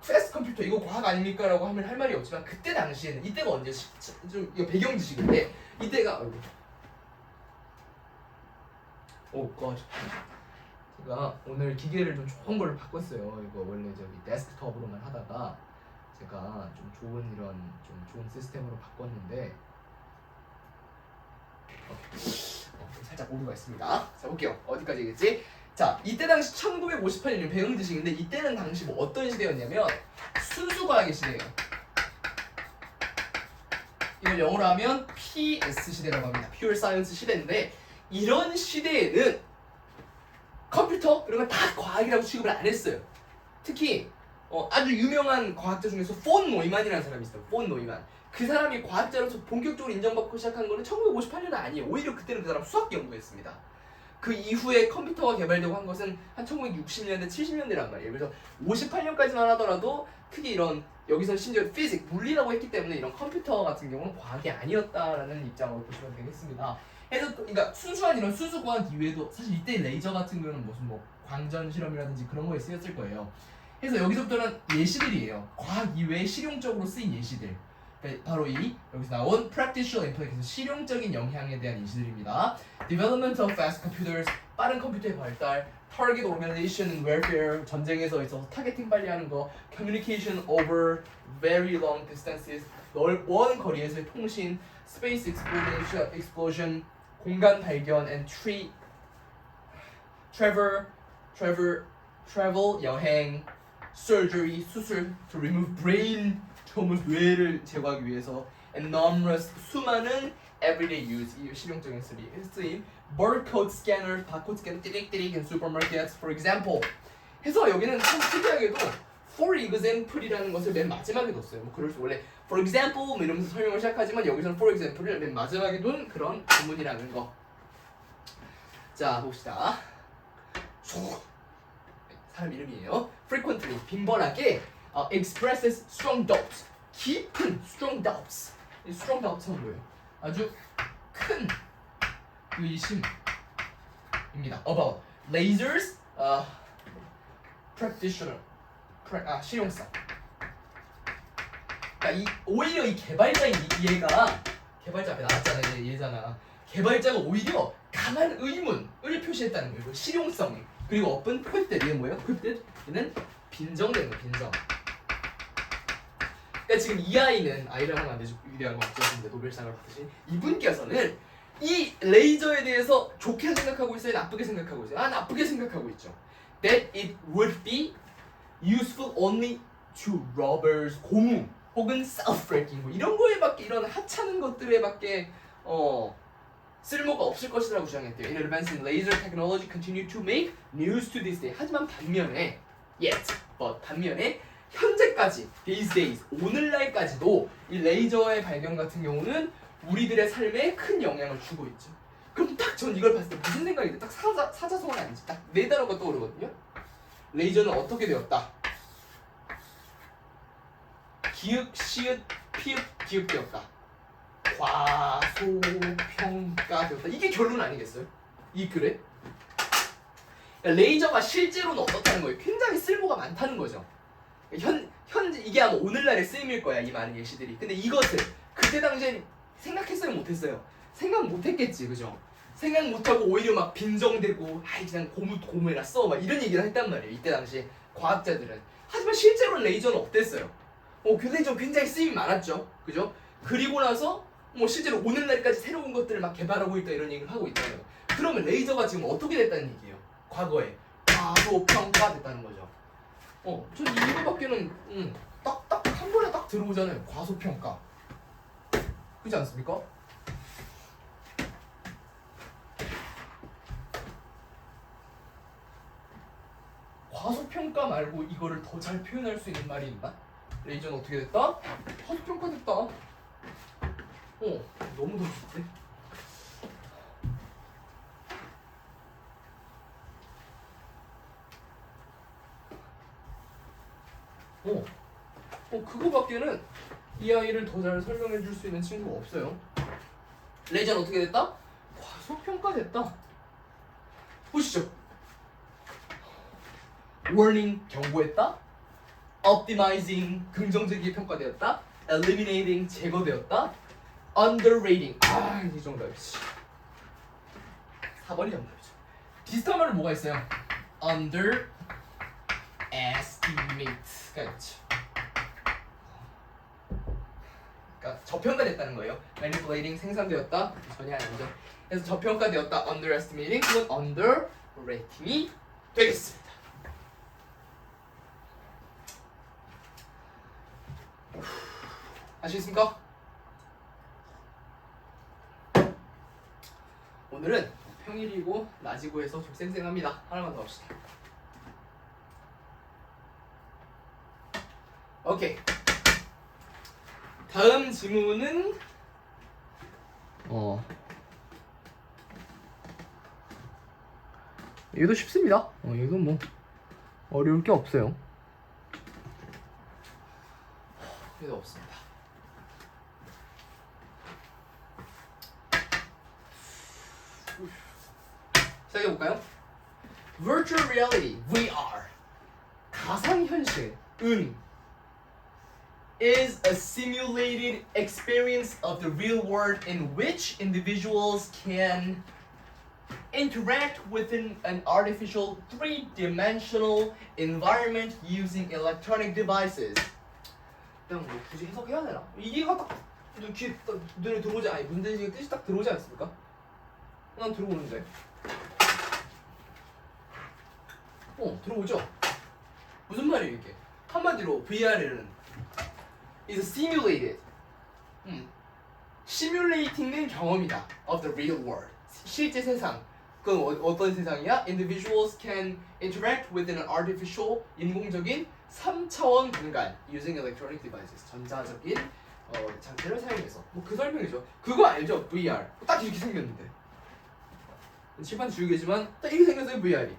패스트 컴퓨터 이거 과학 아닙니까? 라고 하면 할 말이 없지만 그때 당시에는 이때가 언제 좀 이거 배경 지식인데 이때가 god 제가 오늘 기계를 좀 좋은 걸로 바꿨어요. 이거 원래 저기 데스크톱으로만 하다가 제가 좀 좋은 이런 좀 좋은 시스템으로 바꿨는데 살짝 오류가 있습니다. 자 볼게요. 어디까지 얘기했지? 자 이때 당시 1958년 배경 지식인데 이때는 당시 뭐 어떤 시대였냐면 순수과학의 시대예요. 이걸 영어로 하면 PS 시대라고 합니다. Pure Science 시대인데 이런 시대에는 컴퓨터 이런 건 다 과학이라고 취급을 안 했어요. 특히 아주 유명한 과학자 중에서 폰 노이만이라는 사람이 있어요. 폰 노이만. 그 사람이 과학자로서 본격적으로 인정받고 시작한 거는 1958년은 아니에요. 오히려 그때는 그 사람 수학 연구했습니다. 그 이후에 컴퓨터가 개발되고 한 것은 한 1960년대, 70년대란 말이에요. 그래서 58년까지만 하더라도 크게 이런 여기서 심지어 피직, 물리라고 했기 때문에 이런 컴퓨터 같은 경우는 과학이 아니었다라는 입장으로 보시면 되겠습니다. 그래서 그러니까 순수한 이런 순수과학 이외에도 사실 이때 레이저 같은 거는 무슨 뭐 광전 실험이라든지 그런 거에 쓰였을 거예요. 그래서 여기서부터는 예시들이에요. 과학 이외에 실용적으로 쓰인 예시들. 바로 이 여기서 나온 practical implication 실용적인 영향에 대한 예시들입니다. Development of fast computers 빠른 컴퓨터의 발달, target organization and warfare 전쟁에서 있어서 타겟팅 빨리 하는 거, communication over very long distances 먼 거리에서의 통신, space explosion 공간 발견 and travel 여행, surgery 수술 to remove brain 처음은 뇌를 제거하기 위해서 and numerous 수많은 everyday use 이 실용적인 쓰임 barcode scanner 바코드 스캐너 띠릭띠릭 in supermarkets for example 해서 여기는 참 특이하게도 for example이라는 것을 맨 마지막에 뒀어요. 뭐 그럴 수 원래 for example 뭐 이러면서 설명을 시작하지만 여기서는 for example을 맨 마지막에 둔 그런 구문이라는 거. 자 봅시다. 사람 이름이에요. frequently 빈번하게 expresses strong doubts 깊은 strong doubts 이 strong doubts는 뭐예요? 아주 큰 의심입니다. about lasers practitioner 실용성. 그러니까 오히려 이 개발자인 얘가 개발자 앞에 나왔잖아요. 얘잖아. 개발자가 오히려 강한 의문을 표시했다는 거예요. 실용성 그리고 open equipped 얘는 뭐예요? equipped 얘는 빈정되는 거 빈정. 그러니까 지금 이 아이를 하면 안 되죠. 위대한 과학자인데 노벨상을 받으신 이분께서는 이 레이저에 대해서 좋게 생각하고 있어요? 나쁘게 생각하고 있어요? 나쁘게 생각하고 있죠. That it would be useful only to robbers, 고무 혹은 self-breaking 뭐 이런 거에밖에 이런 하찮은 것들에밖에 쓸모가 없을 것이라고 주장했대요. In advance in laser technology continue to make news to this day. 하지만 반면에 반면에 현재까지 these days 오늘날까지도 이 레이저의 발견 같은 경우는 우리들의 삶에 큰 영향을 주고 있죠. 그럼 딱 전 이걸 봤을 때 무슨 생각이 돼? 딱 사자성어는 아니지. 딱 네 단어가 떠오르거든요. 레이저는 어떻게 되었다? 기역, 시읒, 피읍, 기역되었다. 과소평가되었다. 이게 결론 아니겠어요? 이 글에? 그러니까 레이저가 실제로는 어떻다는 거예요? 굉장히 쓸모가 많다는 거죠. 현재 이게 아마 오늘날의 쓰임일 거야 이 많은 예시들이. 근데 이것을 그때 당시엔 생각했어요 못했어요? 생각 못했겠지 그죠? 생각 못하고 오히려 막 빈정대고 그냥 고무해라 써 막 이런 얘기를 했단 말이에요 이때 당시 과학자들은. 하지만 실제로 레이저는 어땠어요? 레이저 굉장히 쓰임이 많았죠 그죠? 그리고 나서 뭐 실제로 오늘날까지 새로운 것들을 막 개발하고 있다 이런 얘기를 하고 있잖아요. 그러면 레이저가 지금 어떻게 됐다는 얘기예요? 과거에 과소평가됐다는 거죠. 전 이거밖에는 딱 한 번에 딱 들어오잖아요. 과소평가. 그렇지 않습니까? 과소평가 말고 이거를 더 잘 표현할 수 있는 말이 있나? 레이저는 어떻게 됐다? 과소평가됐다. 너무 덥는데? 그거밖에는 이 아이를 더 잘 설명해 줄 수 있는 친구가 없어요. 레이저는 어떻게 됐다? 과소평가됐다. 보시죠. warning 경고했다, optimizing 긍정적이게 평가되었다, eliminating 제거되었다, underrating 이 정도야. 4번이 정답이죠. 비슷한 말은 뭐가 있어요? underestimate가 있죠. 그러니까 저평가됐다는 거예요. manipulating 생산되었다 전혀 아니죠. 그래서 저평가되었다 underestimating 그건 underrating이 되겠습니다. 아시겠습니까? 오늘은 평일이고 낮이고 해서 좀 쌩쌩합니다. 하나만 더 합시다. 오케이. 다음 지문은 이것도 쉽습니다. 이건 뭐 어려울 게 없어요. 이거 없습니다. 시작해볼까요? Virtual Reality (VR) 가상현실은 is a simulated experience of the real world in which individuals can interact within an artificial three-dimensional environment using electronic devices. 그냥 뭐 굳이 해석해야 되나? 이게가 딱 귀에 딱 눈에 들어오지 아니 문제지가 뜻이 딱 들어오지 않습니까? 난 들어오는데. 들어오죠? 무슨 말이에요 이게? 한마디로 VR은 is simulated. simulating된 경험이다 of the real world. 실제 세상. 그건 어떤 세상이야? Individuals can interact within an artificial 인공적인 3차원 공간 using electronic devices. 전자적인 장치를 사용해서. 뭐 그 설명이죠. 그거 알죠? VR. 딱 이렇게 생겼는데. 칠판 지우개지만 딱 이렇게 생겼어요 VR이.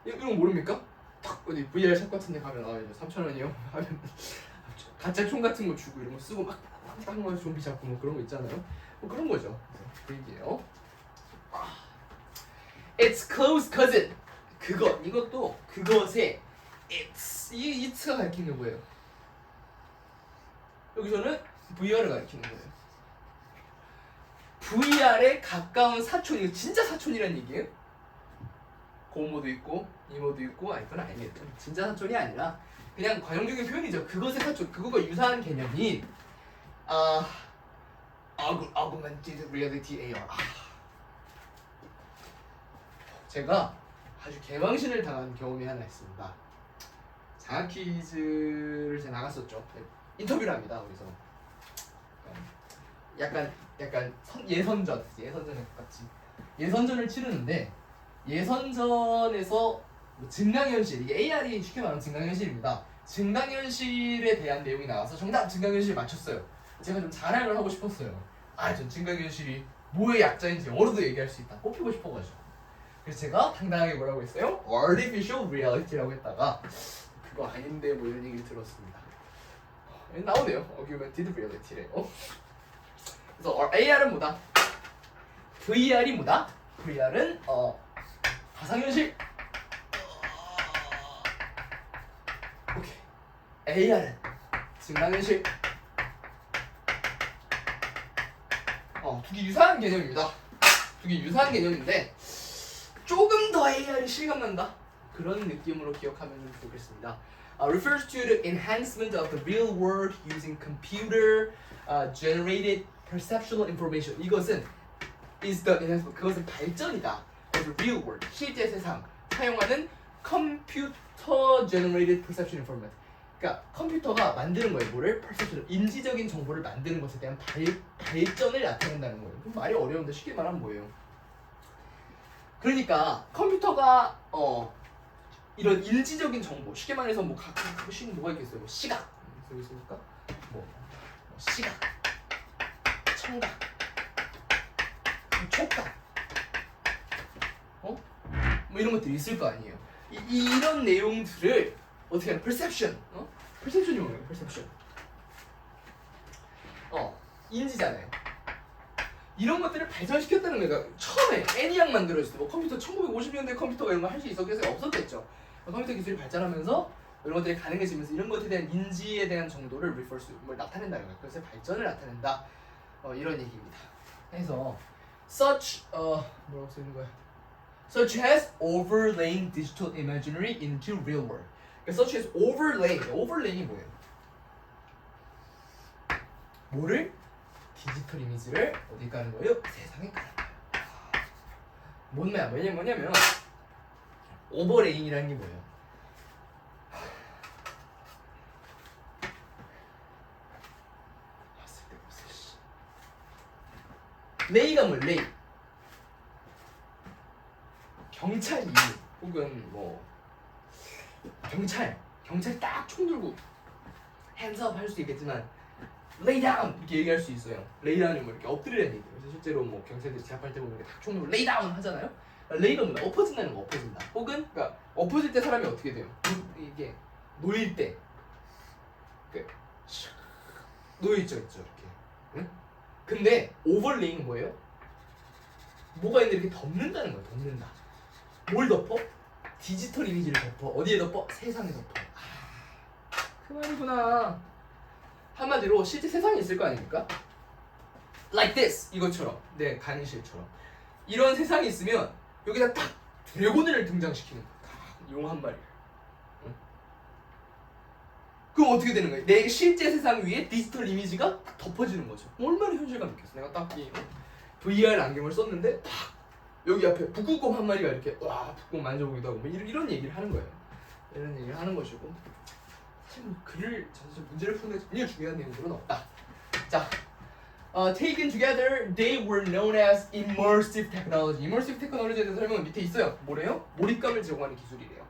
이거 모릅니까? 딱 어디 VR 샵 같은 데 가면 3,000원이요? 하면 가짜 총 같은 거 주고 이런 거 쓰고 막 하는 거 좀비 잡고 뭐 그런 거 있잖아요. 뭐 그런 거죠. 그게요. It's close cousin. 이것도 그것의 it's가 가리키는 거예요. 여기서는 VR을 가리키는 거예요. VR에 가까운 사촌, 이거 진짜 사촌이라는 얘기예요. 고모도 있고 이모도 있고 그건 아니에요. 진짜 사촌이 아니라 그냥 관용적인 표현이죠. 그것의 사촌, 그거가 유사한 개념인 augmented reality AR. 제가 아주 개망신을 당한 경험이 하나 있습니다. 장학 퀴즈를 제가 나갔었죠. 인터뷰를 합니다. 거기서 약간 예선전에 가깝지. 예선전을 치르는데 예선전에서 증강현실, 이게 AR이 쉽게 말하면 증강현실입니다. 증강현실에 대한 내용이 나와서 정답 증강현실 맞췄어요. 제가 좀 자랑을 하고 싶었어요. 전 증강현실이 뭐의 약자인지 영어로도 얘기할 수 있다. 꼽히고 싶어가지고. 그래서 제가 당당하게 뭐라고 했어요? Artificial Reality라고 했다가 그거 아닌데 뭐 이런 얘기를 들었습니다. 나오네요. Augmented Reality래요. 그래서 AR은 뭐다? VR이 뭐다? VR은 가상현실. 오케이. AR은 증강현실. 두 개 유사한 개념입니다. 두 개 유사한 개념인데 조금 더 AR이 실감난다. 그런 느낌으로 기억하면 좋겠습니다. Refers to the enhancement of the real world using computer generated perceptual information. 이것은 is the enhancement. 그것은 발전이다. of the real world. 실제 세상 사용하는 computer generated perceptual information. 그러니까 컴퓨터가 만드는 거예요. 뭐를? perceptual. 인지적인 정보를 만드는 것에 대한 발전을 나타낸다는 거예요. 그럼 말이 어려운데 쉽게 말하면 뭐예요? 그러니까 컴퓨터가 이런 인지적인 정보, 쉽게 말해서 뭐 가끔씩 뭐가 있겠어요? 뭐 시각, 여기 있으니까 뭐 시각, 청각, 촉각, 뭐 이런 것들이 있을 거 아니에요. 이런 내용들을 어떻게 하는? perception, perception이 뭐예요? perception. 인지잖아요. 이런 것들을 발전시켰다는 거예요. 그러니까 처음에 애니악 만들어졌을 때 뭐 컴퓨터 1950년대 컴퓨터가 이런 거 할 수 있었겠어요? 없었겠죠. 컴퓨터 기술이 발전하면서 이런 것들이 가능해지면서 이런 것에 대한 인지에 대한 정도를 뭘 나타낸다는 거예요. 그래서 발전을 나타낸다. 이런 얘기입니다. 그래서 such 뭐라고 쓰는 거야? Such as overlaying digital imagery into real world. 그러니까 such as overlaying이 뭐예요? 뭐를? 디지털 이미지를 어디 까는 거예요? 세상에 까는 거예요. 뭐냐면 오버레잉이라는 게 뭐예요? 레이가 뭐 레이? 경찰이 혹은 뭐 경찰이 딱 총 들고 핸즈업 할 수 있겠지만 lay down 이렇게 얘기할 수 있어요. lay down이 뭐 이렇게 엎드리라는 얘기예요. 그래서 실제로 뭐 경찰들이 제압할 때 보면 딱 총 들고 lay down 하잖아요. lay가 뭐냐? 엎어진다는 거, 엎어진다. 혹은 그러니까 엎어질 때 사람이 어떻게 돼요? 이게 놓일 때, 놓여있죠, 있죠 이렇게. 응? 근데 오버레이는 뭐예요? 뭐가 있는데 이렇게 덮는다는 거예요. 덮는다. 뭘 덮어? 디지털 이미지를 덮어. 어디에 덮어? 세상에 덮어. 그 말이구나. 한마디로 실제 세상에 있을 거 아닙니까? Like this 이것처럼 내 간이실처럼 이런 세상이 있으면 여기다 딱 드래곤을 등장시키는 거야. 용 한 마리. 응? 그럼 어떻게 되는 거예요? 내 실제 세상 위에 디지털 이미지가 딱 덮어지는 거죠. 얼마나 현실감 있겠어. 내가 딱 이 VR 안경을 썼는데 딱 여기 앞에 북극곰 한 마리가 이렇게 와 북극곰 만져보기도 하고 뭐 이런 얘기를 하는 거예요. 이런 얘기를 하는 것이고 사실 뭐 글을 전체 문제를 푸는 게 전혀 중요한 내용들은 없다. 자, taken together, they were known as immersive technology. immersive technology에 대해서 설명은 밑에 있어요. 뭐래요? 몰입감을 제공하는 기술이래요.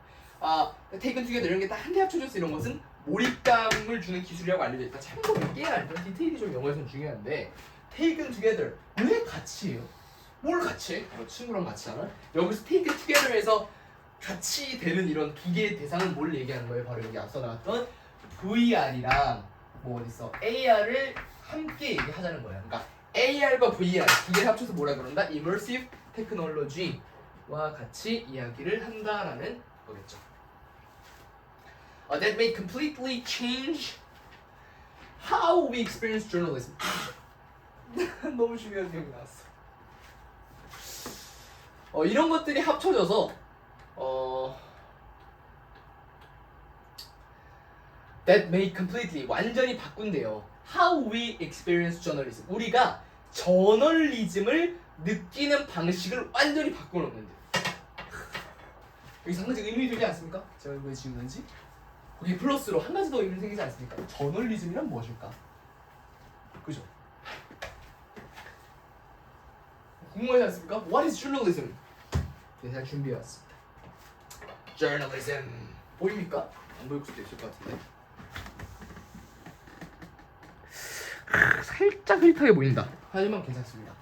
taken together 이런 게 딱 한데 합쳐져서 이런 것은 몰입감을 주는 기술이라고 알려져 있다. 참고 몇 개는 아니지만 디테일이 좀 영어에서는 중요한데 taken together 왜 같이 해요? 뭘 같이 해? 친구랑 같이 하나? 여기서 taken together에서 같이 되는 이런 두 개의 대상은 뭘 얘기하는 거예요? 바로 여기 앞서 나왔던 VR이랑 뭐 어딨어? AR을 함께 얘기하자는 거예요. 그러니까 AR과 VR 두 개를 합쳐서 뭐라 그런다? Immersive Technology와 같이 이야기를 한다라는 거겠죠. That may completely change how we experience journalism. 너무 중요한 내용이 나왔어. 이런 것들이 합쳐져서 that may completely 완전히 바꾼대요. How we experience journalism. 우리가 저널리즘을 느끼는 방식을 완전히 바꿔놓는데. 여기서 한 가지 의미 들지 않습니까? 제가 왜 지은 건지. 거기 플러스로 한 가지 더 의미 생기지 않습니까? 저널리즘이란 무엇일까? 그죠? 궁금하지 않습니까? What is journalism? 제가 준비해왔습니다. Journalism 보입니까? 안 보일 수도 있을 것 같은데 살짝 흐릿하게 보인다. 하지만 괜찮습니다.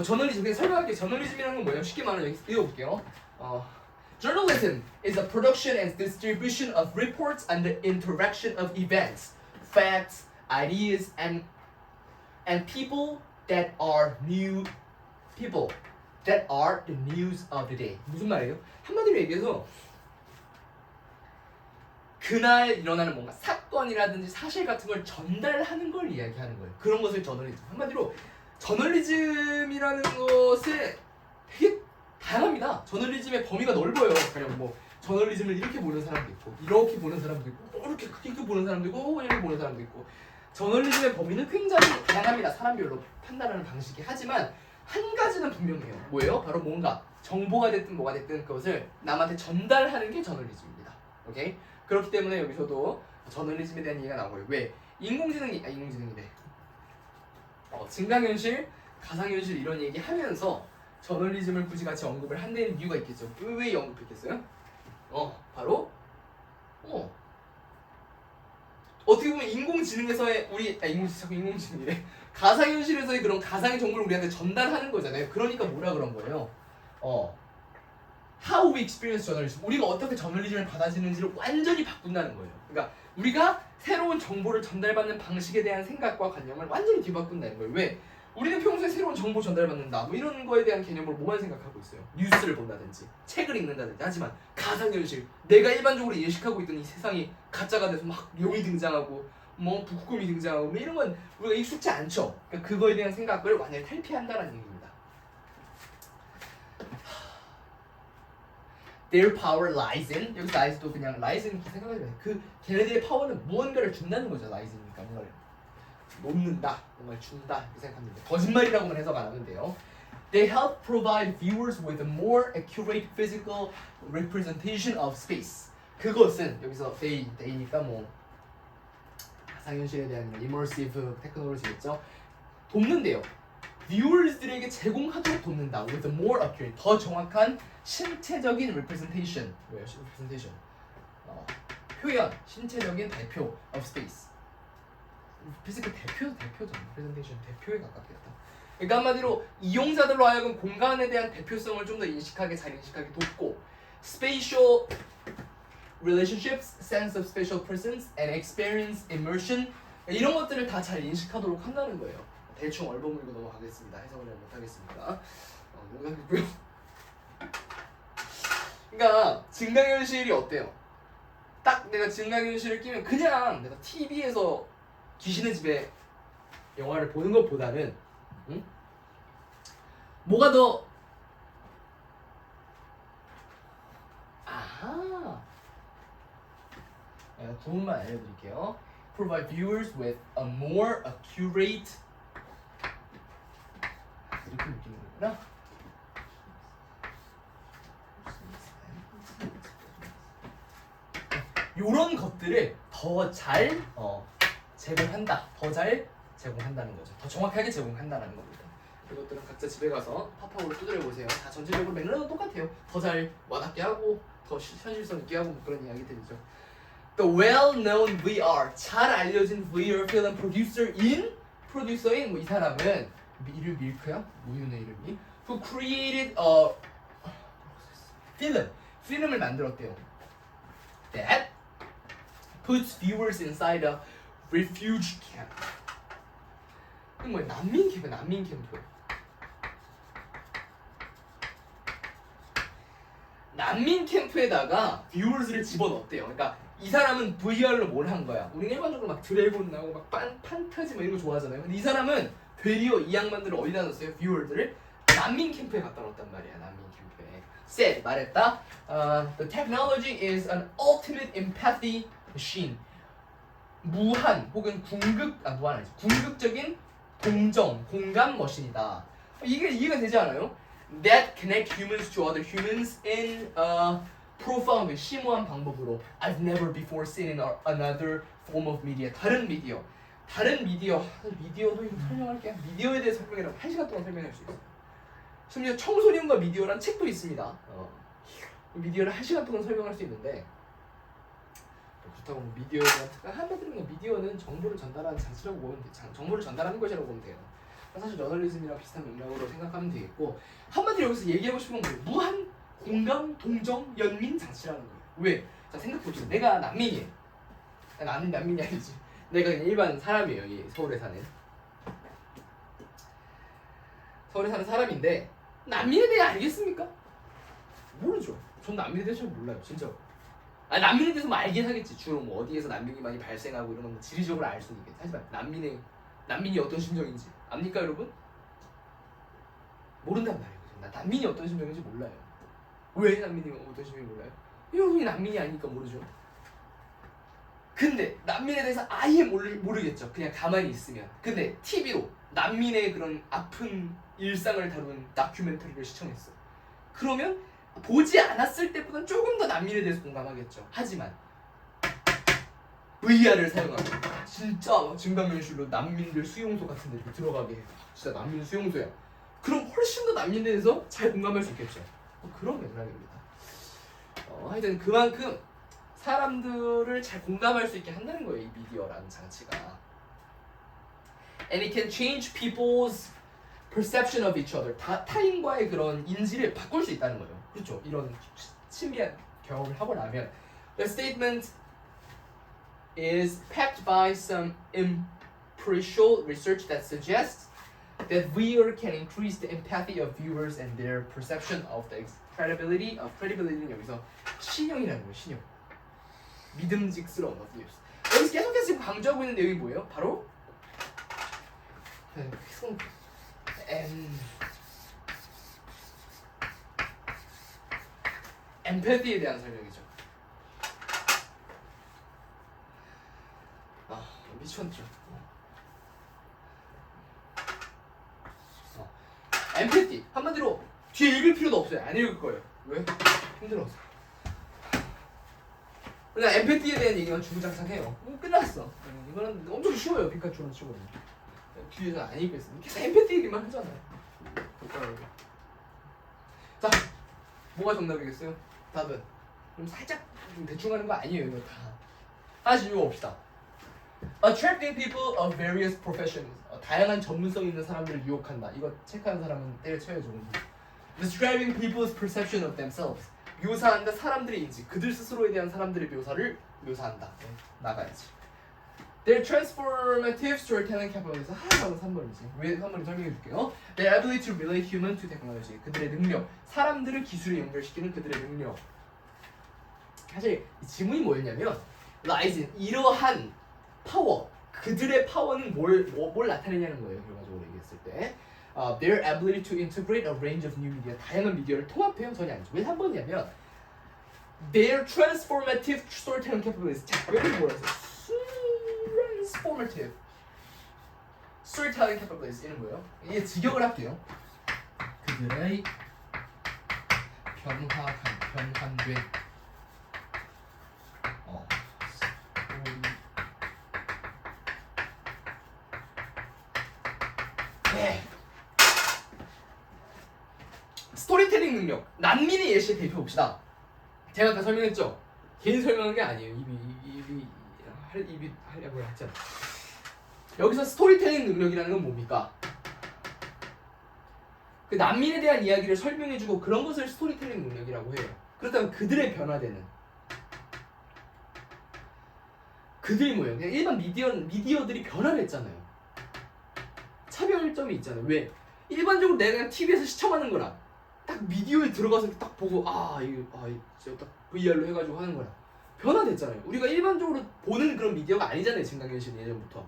저널리즘 그냥 설명할게요. 저널리즘이라는 건 뭐예요? 쉽게 말하면 여기 읽어볼게요. Journalism is the production and distribution of reports on the interaction of events, facts, ideas, and people that are the news of the day. 무슨 말이에요? 한마디로 얘기해서 그날 일어나는 뭔가 사건이라든지 사실 같은 걸 전달하는 걸 이야기하는 거예요. 그런 것을 저널리즘. 한마디로 저널리즘이라는 것에 되게 다양합니다. 저널리즘의 범위가 넓어요. 그냥 뭐 저널리즘을 이렇게 보는 사람도 있고 이렇게 보는 사람도 있고 이렇게 보는 사람도 있고 이렇게 보는 사람도 있고 저널리즘의 범위는 굉장히 다양합니다. 사람별로 판단하는 방식이. 하지만 한 가지는 분명해요. 뭐예요? 바로 뭔가 정보가 됐든 뭐가 됐든 그것을 남한테 전달하는 게 저널리즘입니다. 오케이? 그렇기 때문에 여기서도 저널리즘에 대한 얘기가 나오고요. 왜? 인공지능이래. 증강현실, 가상현실 이런 얘기 하면서 저널리즘을 굳이 같이 언급을 한 데는 이유가 있겠죠. 왜 언급했겠어요? 바로 어떻게 보면 인공지능에서의 인공지능이래. 가상현실에서의 그런 가상의 정보를 우리한테 전달하는 거잖아요. 그러니까 뭐라 그런 거예요? How we experience journalism. 우리가 어떻게 저널리즘을 받아들이는지를 완전히 바꾼다는 거예요. 그러니까 우리가 새로운 정보를 전달받는 방식에 대한 생각과 관념을 완전히 뒤바꾼다는 거예요. 왜? 우리는 평소에 새로운 정보 전달받는다 뭐 이런 거에 대한 개념으로 뭐만 생각하고 있어요. 뉴스를 본다든지 책을 읽는다든지. 하지만 가상현실, 내가 일반적으로 예식하고 있던 이 세상이 가짜가 돼서 막 용이 등장하고 뭐 북극곰이 등장하고 뭐 이런 건 우리가 익숙치 않죠. 그러니까 그거에 대한 생각을 완전히 탈피한다는 얘기입니다. Their power lies in, 여기서 lies도 그냥 lies in 생각하지 마세요. 그 걔네들의 파워는 무언가를 준다는 거죠. lies니까 뭔가를 놓는다, 뭔가를 준다 이렇게 생각하면 돼요. 거짓말이라고만 해석 안 하면 돼요. They help provide viewers with a more accurate physical representation of space. 그것은 여기서 they니까 뭐 가상현실에 대한 immersive 테크놀로지겠죠. 돕는데요. viewers들에게 제공하도록 돕는다. with a more accurate, 더 정확한 신체적인 representation. 뭐예요? representation. 표현, 신체적인 대표 of space. 피지컬 대표죠. representation 대표에 가깝겠다. 그러니까 한마디로 이용자들로 하여금 공간에 대한 대표성을 좀 더 잘 인식하게 돕고 spatial relationships, sense of spatial presence and experience immersion 이런 것들을 다 잘 인식하도록 한다는 거예요. 대충 얼버무리고 넘어가겠습니다. 해석을 잘 못하겠습니다. 농담이고요. 그러니까 증강현실이 어때요? 딱 내가 증강현실을 끼면 그냥 내가 TV에서 귀신의 집에 영화를 보는 것보다는 뭐가 더 도움만 알려드릴게요. Provide viewers with a more accurate 이렇게 느끼는 거구나. 요런 것들을 더 잘 제공한다. 더 잘 제공한다는 거죠. 더 정확하게 제공한다는 겁니다. 이것들은 각자 집에 가서 팝업으로 두드려 보세요. 다 전체적으로 맥락은 똑같아요. 더 잘 와닿게 하고 더 현실성 있게 하고 뭐 그런 이야기들이죠. The well-known VR, 잘 알려진 VR film producer인 뭐 이 사람은 이름 밀크야? 우유네 이름이. Who created a film을 만들었대요. That puts viewers inside a refuge camp. 그 뭐야? 난민 캠프. 난민 캠프에다가 viewers를 집어넣었대요. 그러니까 이 사람은 VR로 뭘 한 거야? 우리는 일반적으로 막 드래곤 나오고 막 판타지 뭐 이런 거 좋아하잖아요. 근데 이 사람은 되리어 이 양반들을 어디다 넣었어요? viewers들을 난민 캠프에 갖다 놓았단 말이야. 난민 캠프에. said 말했다. The technology is an ultimate empathy machine. 무한 혹은 궁극적인 공감 머신이다. 이게 이해가 되지 않아요? That connect humans to other humans in a profound, 심오한 방법으로. I've never before seen in another form of media. 다른 미디어도 이거 설명할게요. 미디어에 대해서 설명해라. 1시간 동안 설명할 수 있어요. 심지어 청소년과 미디어라는 책도 있습니다. 미디어를 1시간 동안 설명할 수 있는데 그렇다고 미디어에 대한 한마디로 미디어는 정보를 전달하는 장치라고 보면 돼. 정보를 전달하는 것이라고 보면 돼요. 사실 저널리즘이랑 비슷한 맥락으로 생각하면 되겠고 한마디로 여기서 얘기하고 싶은 건 뭐예요? 무한 공감, 동정, 연민 장치라는 거예요. 왜? 자 생각해봅시다. 내가 난민이에요. 나는 난민이 아니지. 내가 그냥 일반 사람이에요. 이 서울에 사는 사람인데 난민에 대해 알겠습니까? 모르죠. 전 난민에 대해서 잘 몰라요. 진짜. 난민에 대해서 뭐 알긴 하겠지. 주로 뭐 어디에서 난민이 많이 발생하고 이런 건 지리적으로 알 수는 있겠지. 하지만 난민이 어떤 심정인지 압니까 여러분? 모른단 말이에요. 나 난민이 어떤 심정인지 몰라요. 왜 난민이 어떤 심정인지 몰라요? 여러분이 난민이 아니니까 모르죠. 근데 난민에 대해서 아예 모르겠죠. 그냥 가만히 있으면. 근데 TV로 난민의 그런 아픈 일상을 다룬 다큐멘터리를 시청했어. 그러면 보지 않았을 때보다는 조금 더 난민에 대해서 공감하겠죠. 하지만 VR을 사용하면 진짜 증강현실로 난민들 수용소 같은 데 들어가게 해. 진짜 난민 수용소야. 그럼 훨씬 더 난민에 대해서 잘 공감할 수 있겠죠. 그런 맥락입니다. 하여튼 그만큼 사람들을 잘 공감할 수 있게 한다는 거예요. 이 미디어라는 장치가. And it can change people's perception of each other. 타인과의 그런 인지를 바꿀 수 있다는 거예요. 그렇죠. 이런 신비한 경험을 하고 나면 The statement is backed by some empirical research that suggests That viewer can increase the empathy of viewers and their perception of the credibility of credibility는 여기서 신용이라는 거예요. 신용. 믿음직스러운 of news. 여기서 계속해서 지금 강조하고 있는 내용이 뭐예요? 바로 empathy에 대한 설명이죠. 미쳤죠. empathy 한마디로 뒤에 읽을 필요도 없어요. 안 읽을 거예요. 왜? 힘들어서. 그냥 empathy에 대한 얘기만 주구장창해요. 끝났어. 이거는 엄청 쉬워요. 피카츄랑 치고는. 뒤에서 안 읽겠어. 계속 empathy 얘기만 하잖아요. 자, 뭐가 정답이겠어요? 답은 좀 살짝 좀 대충 하는 거 아니에요. 이거 다. 다시 읽어봅시다. Attracting people of various professions. 다양한 전문성 있는 사람들을 유혹한다. 이거 체크하는 사람은 때려쳐야죠. Describing people's perception of themselves. 묘사한다 사람들의 인지. 그들 스스로에 대한 사람들의 묘사를 묘사한다. 나가야지. Their transformative storytelling capabilities. 하나는 3번이지. 왜 3번이 설명해 줄게요. Their ability to relate human to technology. 그들의 능력. 사람들을 기술에 연결시키는 그들의 능력. 사실 이 지문이 뭐였냐면 lies in 이러한 파워. 그들의 파워는 뭘 나타내냐는 거예요. 결과적으로 얘기했을 때. Their ability to integrate a range of new media. 다양한 미디어를 통합해요. 전혀 아니죠. 왜 3번이냐면 Their transformative storytelling capabilities. 자, 여기 뭐라 했어요? Transformative storytelling capabilities 이런 거예요. 이게 직역을 할게요. 그들의 변환된 스토리텔링 능력. 난민의 예시에 대입해 봅시다. 제가 아까 설명했죠. 개인 설명한 게 아니에요. 입이 하려고 했잖아. 여기서 스토리텔링 능력이라는 건 뭡니까? 그 난민에 대한 이야기를 설명해주고 그런 것을 스토리텔링 능력이라고 해요. 그렇다면 그들의 변화되는 그들이 뭐예요? 그냥 일반 미디어들이 변화를 했잖아요. 차별점이 있잖아요. 왜? 일반적으로 내가 그냥 TV에서 시청하는 거랑 딱 미디어에 들어가서 딱 보고 이거 딱 VR로 해가지고 하는 거랑 변화됐잖아요. 우리가 일반적으로 보는 그런 미디어가 아니잖아요. 증강현실이 예전부터.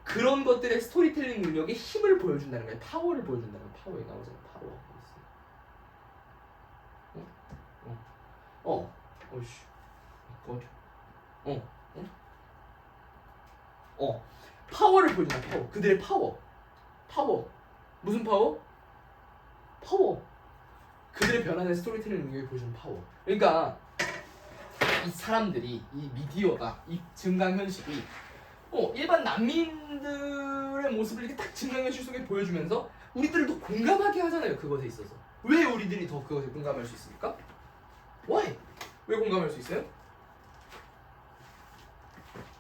그런 것들의 스토리텔링 능력의 힘을 보여준다는 거예요. 파워를 보여준다는 거예요. 파워에 나오잖아요. 파워. 어이씨. 파워를 보여준다. 파워. 그들의 파워. 무슨 파워? 파워. 그들의 변화된 스토리텔링 능력을 보여주는 파워. 그러니까 이 사람들이, 이 미디어가, 이 증강현실이 일반 난민들의 모습을 이렇게 딱 증강현실 속에 보여주면서 우리들을 더 공감하게 하잖아요. 그것에 있어서. 왜 우리들이 더 그것에 공감할 수 있습니까? Why? 왜 공감할 수 있어요?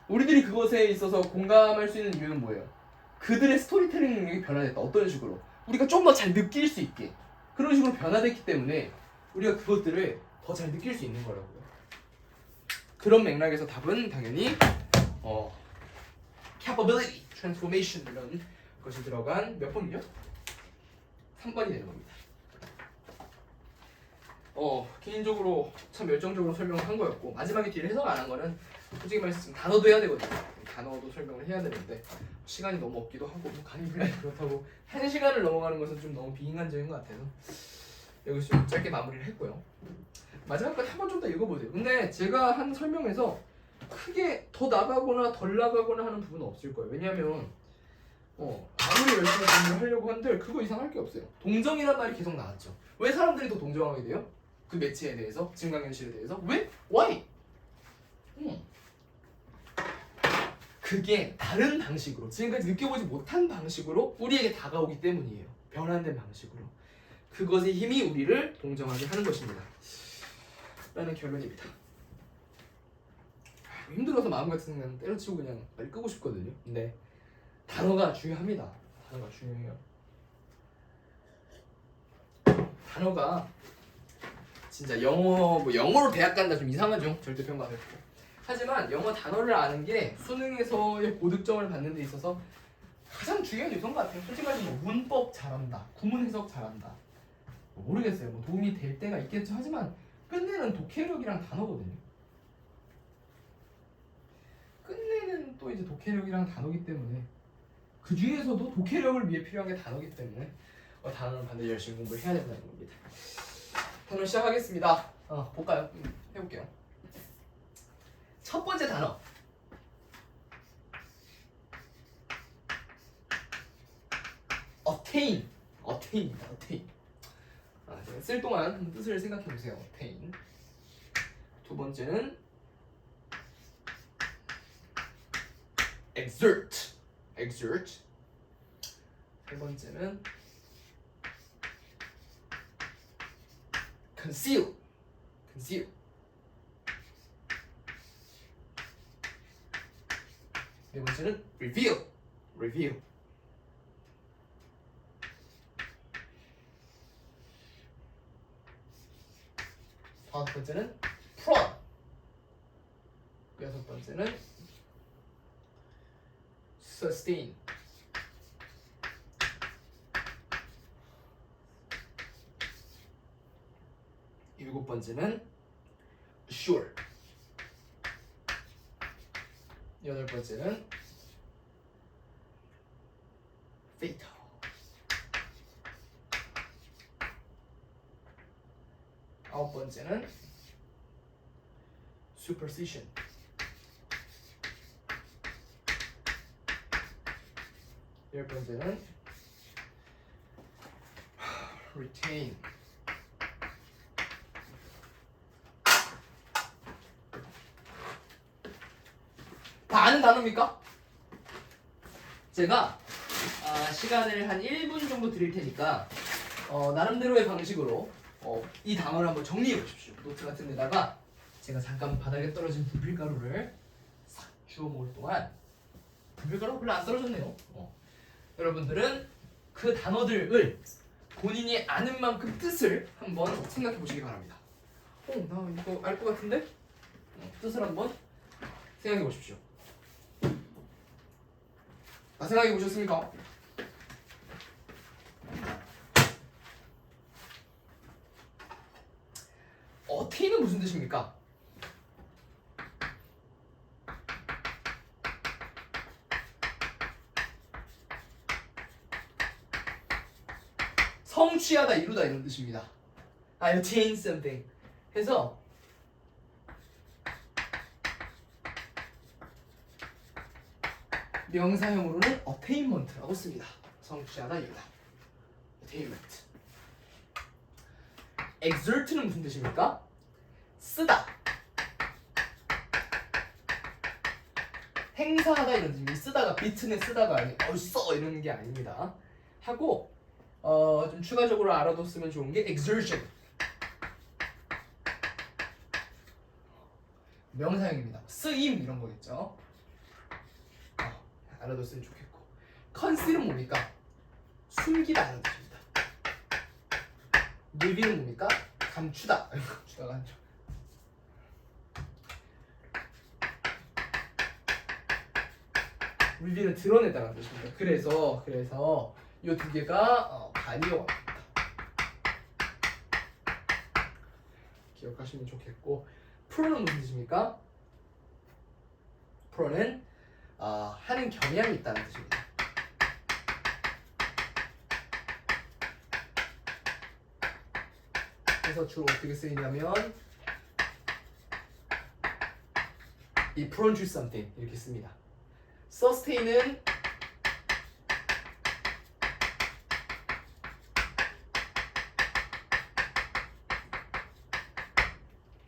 우리들이 그것에 있어서 공감할 수 있는 이유는 뭐예요? 그들의 스토리텔링 능력이 변화됐다. 어떤 식으로? 우리가 좀 더 잘 느낄 수 있게 그런 식으로 변화됐기 때문에 우리가 그것들을 더 잘 느낄 수 있는 거라고요. 그런 맥락에서 답은 당연히 capability, transformation 이런 것이 들어간 몇 번이요? 3번이 되는 겁니다. 개인적으로 참 열정적으로 설명을 한 거였고 마지막에 뒤를 해석 안 한 거는 솔직히 말씀 단어도 해야 되거든요. 단어도 설명을 해야 되는데 시간이 너무 없기도 하고 강의 분량이 그렇다고 1시간을 넘어가는 것은 좀 너무 비인간적인 것 같아서 여기서 좀 짧게 마무리를 했고요. 마지막까지 한 번 좀 더 읽어보세요. 근데 제가 한 설명에서 크게 더 나가거나 덜 나가거나 하는 부분은 없을 거예요. 왜냐하면 아무리 열심히 공부를 하려고 한들 그거 이상 할 게 없어요. 동정이란 말이 계속 나왔죠. 왜 사람들이 더 동정하게 돼요? 그 매체에 대해서, 증강현실에 대해서. 왜? Why? 그게 다른 방식으로, 지금까지 느껴보지 못한 방식으로 우리에게 다가오기 때문이에요. 변환된 방식으로. 그것의 힘이 우리를 동정하게 하는 것입니다. 라는 결론입니다. 힘들어서 마음 같은 그냥 때려치고 그냥 빨리 끄고 싶거든요. 근데 단어가 중요합니다. 단어가 중요해요. 단어가 진짜 영어로 대학 간다 좀 이상하죠. 절대평가 100%. 하지만 영어 단어를 아는 게 수능에서의 고득점을 받는 데 있어서 가장 중요한 요소인 것 같아요. 솔직히 말해서 뭐 문법 잘한다, 구문 해석 잘한다, 뭐 모르겠어요. 뭐 도움이 될 때가 있겠죠. 하지만 끝내는 독해력이랑 단어거든요. 끝내는 또 이제 독해력이랑 단어기 때문에 그 중에서도 독해력을 위해 필요한 게 단어기 때문에 단어는 반드시 열심히 공부를 해야 된다는 겁니다. 단어 시작하겠습니다. 볼까요? 해볼게요. 첫 번째 단어. attain. attain입니다. attain. 제가 쓸 동안 뜻을 생각해 보세요. attain. 두 번째는 exert. exert. 세 번째는 conceal. conceal. 네 번째는 reveal. reveal. 다섯 번째는 prod. 여섯 번째는 sustain. 일곱 번째는 assure. 여덟 번째는 fatal. 아홉 번째는 superstition. 열 번째는 retain. 다 아는 단어입니까? 제가 시간을 한 1분 정도 드릴 테니까 나름대로의 방식으로 이 단어를 한번 정리해 보십시오. 노트 같은 데다가 제가 잠깐 바닥에 떨어진 분필가루를 싹 주워 먹을 동안 분필가루가 별로 안 떨어졌네요. 여러분들은 그 단어들을 본인이 아는 만큼 뜻을 한번 생각해 보시기 바랍니다. 나 이거 알 것 같은데? 뜻을 한번 생각해 보십시오. 생각해 보셨습니까? 어테인은 무슨 뜻입니까? 성취하다, 이루다 이런 뜻입니다. attain something 해서 명사형으로는 attainment라고 씁니다. 성취하다, 이루다. attainment. exert는 무슨 뜻입니까? 쓰다. 행사하다 이런 뜻입니다. 쓰다가 비트는 쓰다가 아니 써 이런 게 아닙니다. 하고 좀 추가적으로 알아뒀으면 좋은 게 exertion. 명사형입니다. 쓰임 이런 거겠죠. 알아뒀으면 좋겠고. conceal은 뭡니까? 숨기다 이런 뜻입니다. reveal은 뭡니까? 감추다. 감추다가 아니죠. reveal은 드러내다라는 뜻입니다. 그래서 이 두 개가 반이어갑니다. 기억하시면 좋겠고, 프로는 무슨 뜻입니까? 프로는 하는 경향이 있다는 뜻입니다. 그래서 주로 어떻게 쓰이냐면 이 produce something 이렇게 씁니다. sustain은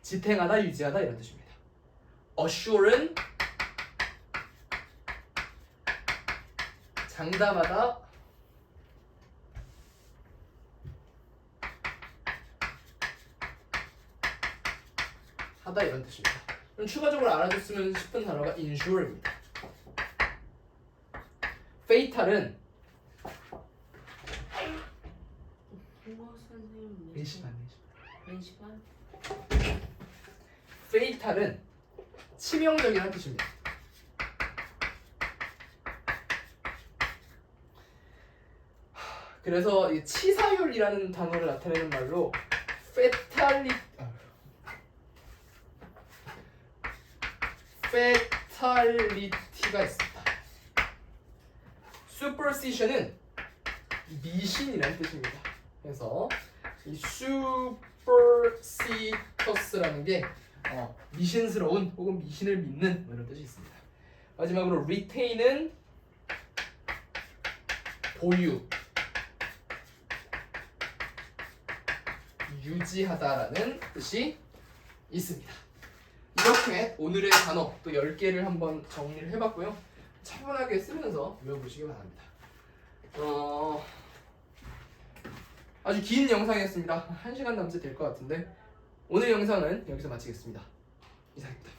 지탱하다, 유지하다 이런 뜻입니다. assure는 장담하다, 하다 이런 뜻입니다. 그럼 추가적으로 알아줬으면 싶은 단어가 insure입니다. fatal은 선생님 4시간 fatal은 치명적이라는 뜻입니다. 그래서 이 치사율이라는 단어를 나타내는 말로 페탈리티가 있습니다. superstition은 미신이라는 뜻입니다. 그래서 이 superstitious라는 게 미신스러운 혹은 미신을 믿는 뭐 이런 뜻이 있습니다. 마지막으로 retain은 보유, 유지하다라는 뜻이 있습니다. 이렇게 오늘의 단어 또 10개를 한번 정리를 해봤고요. 차분하게 쓰면서 외워보시기 바랍니다. 아주 긴 영상이었습니다. 1시간 남짓 될 것 같은데 오늘 영상은 여기서 마치겠습니다. 이상입니다.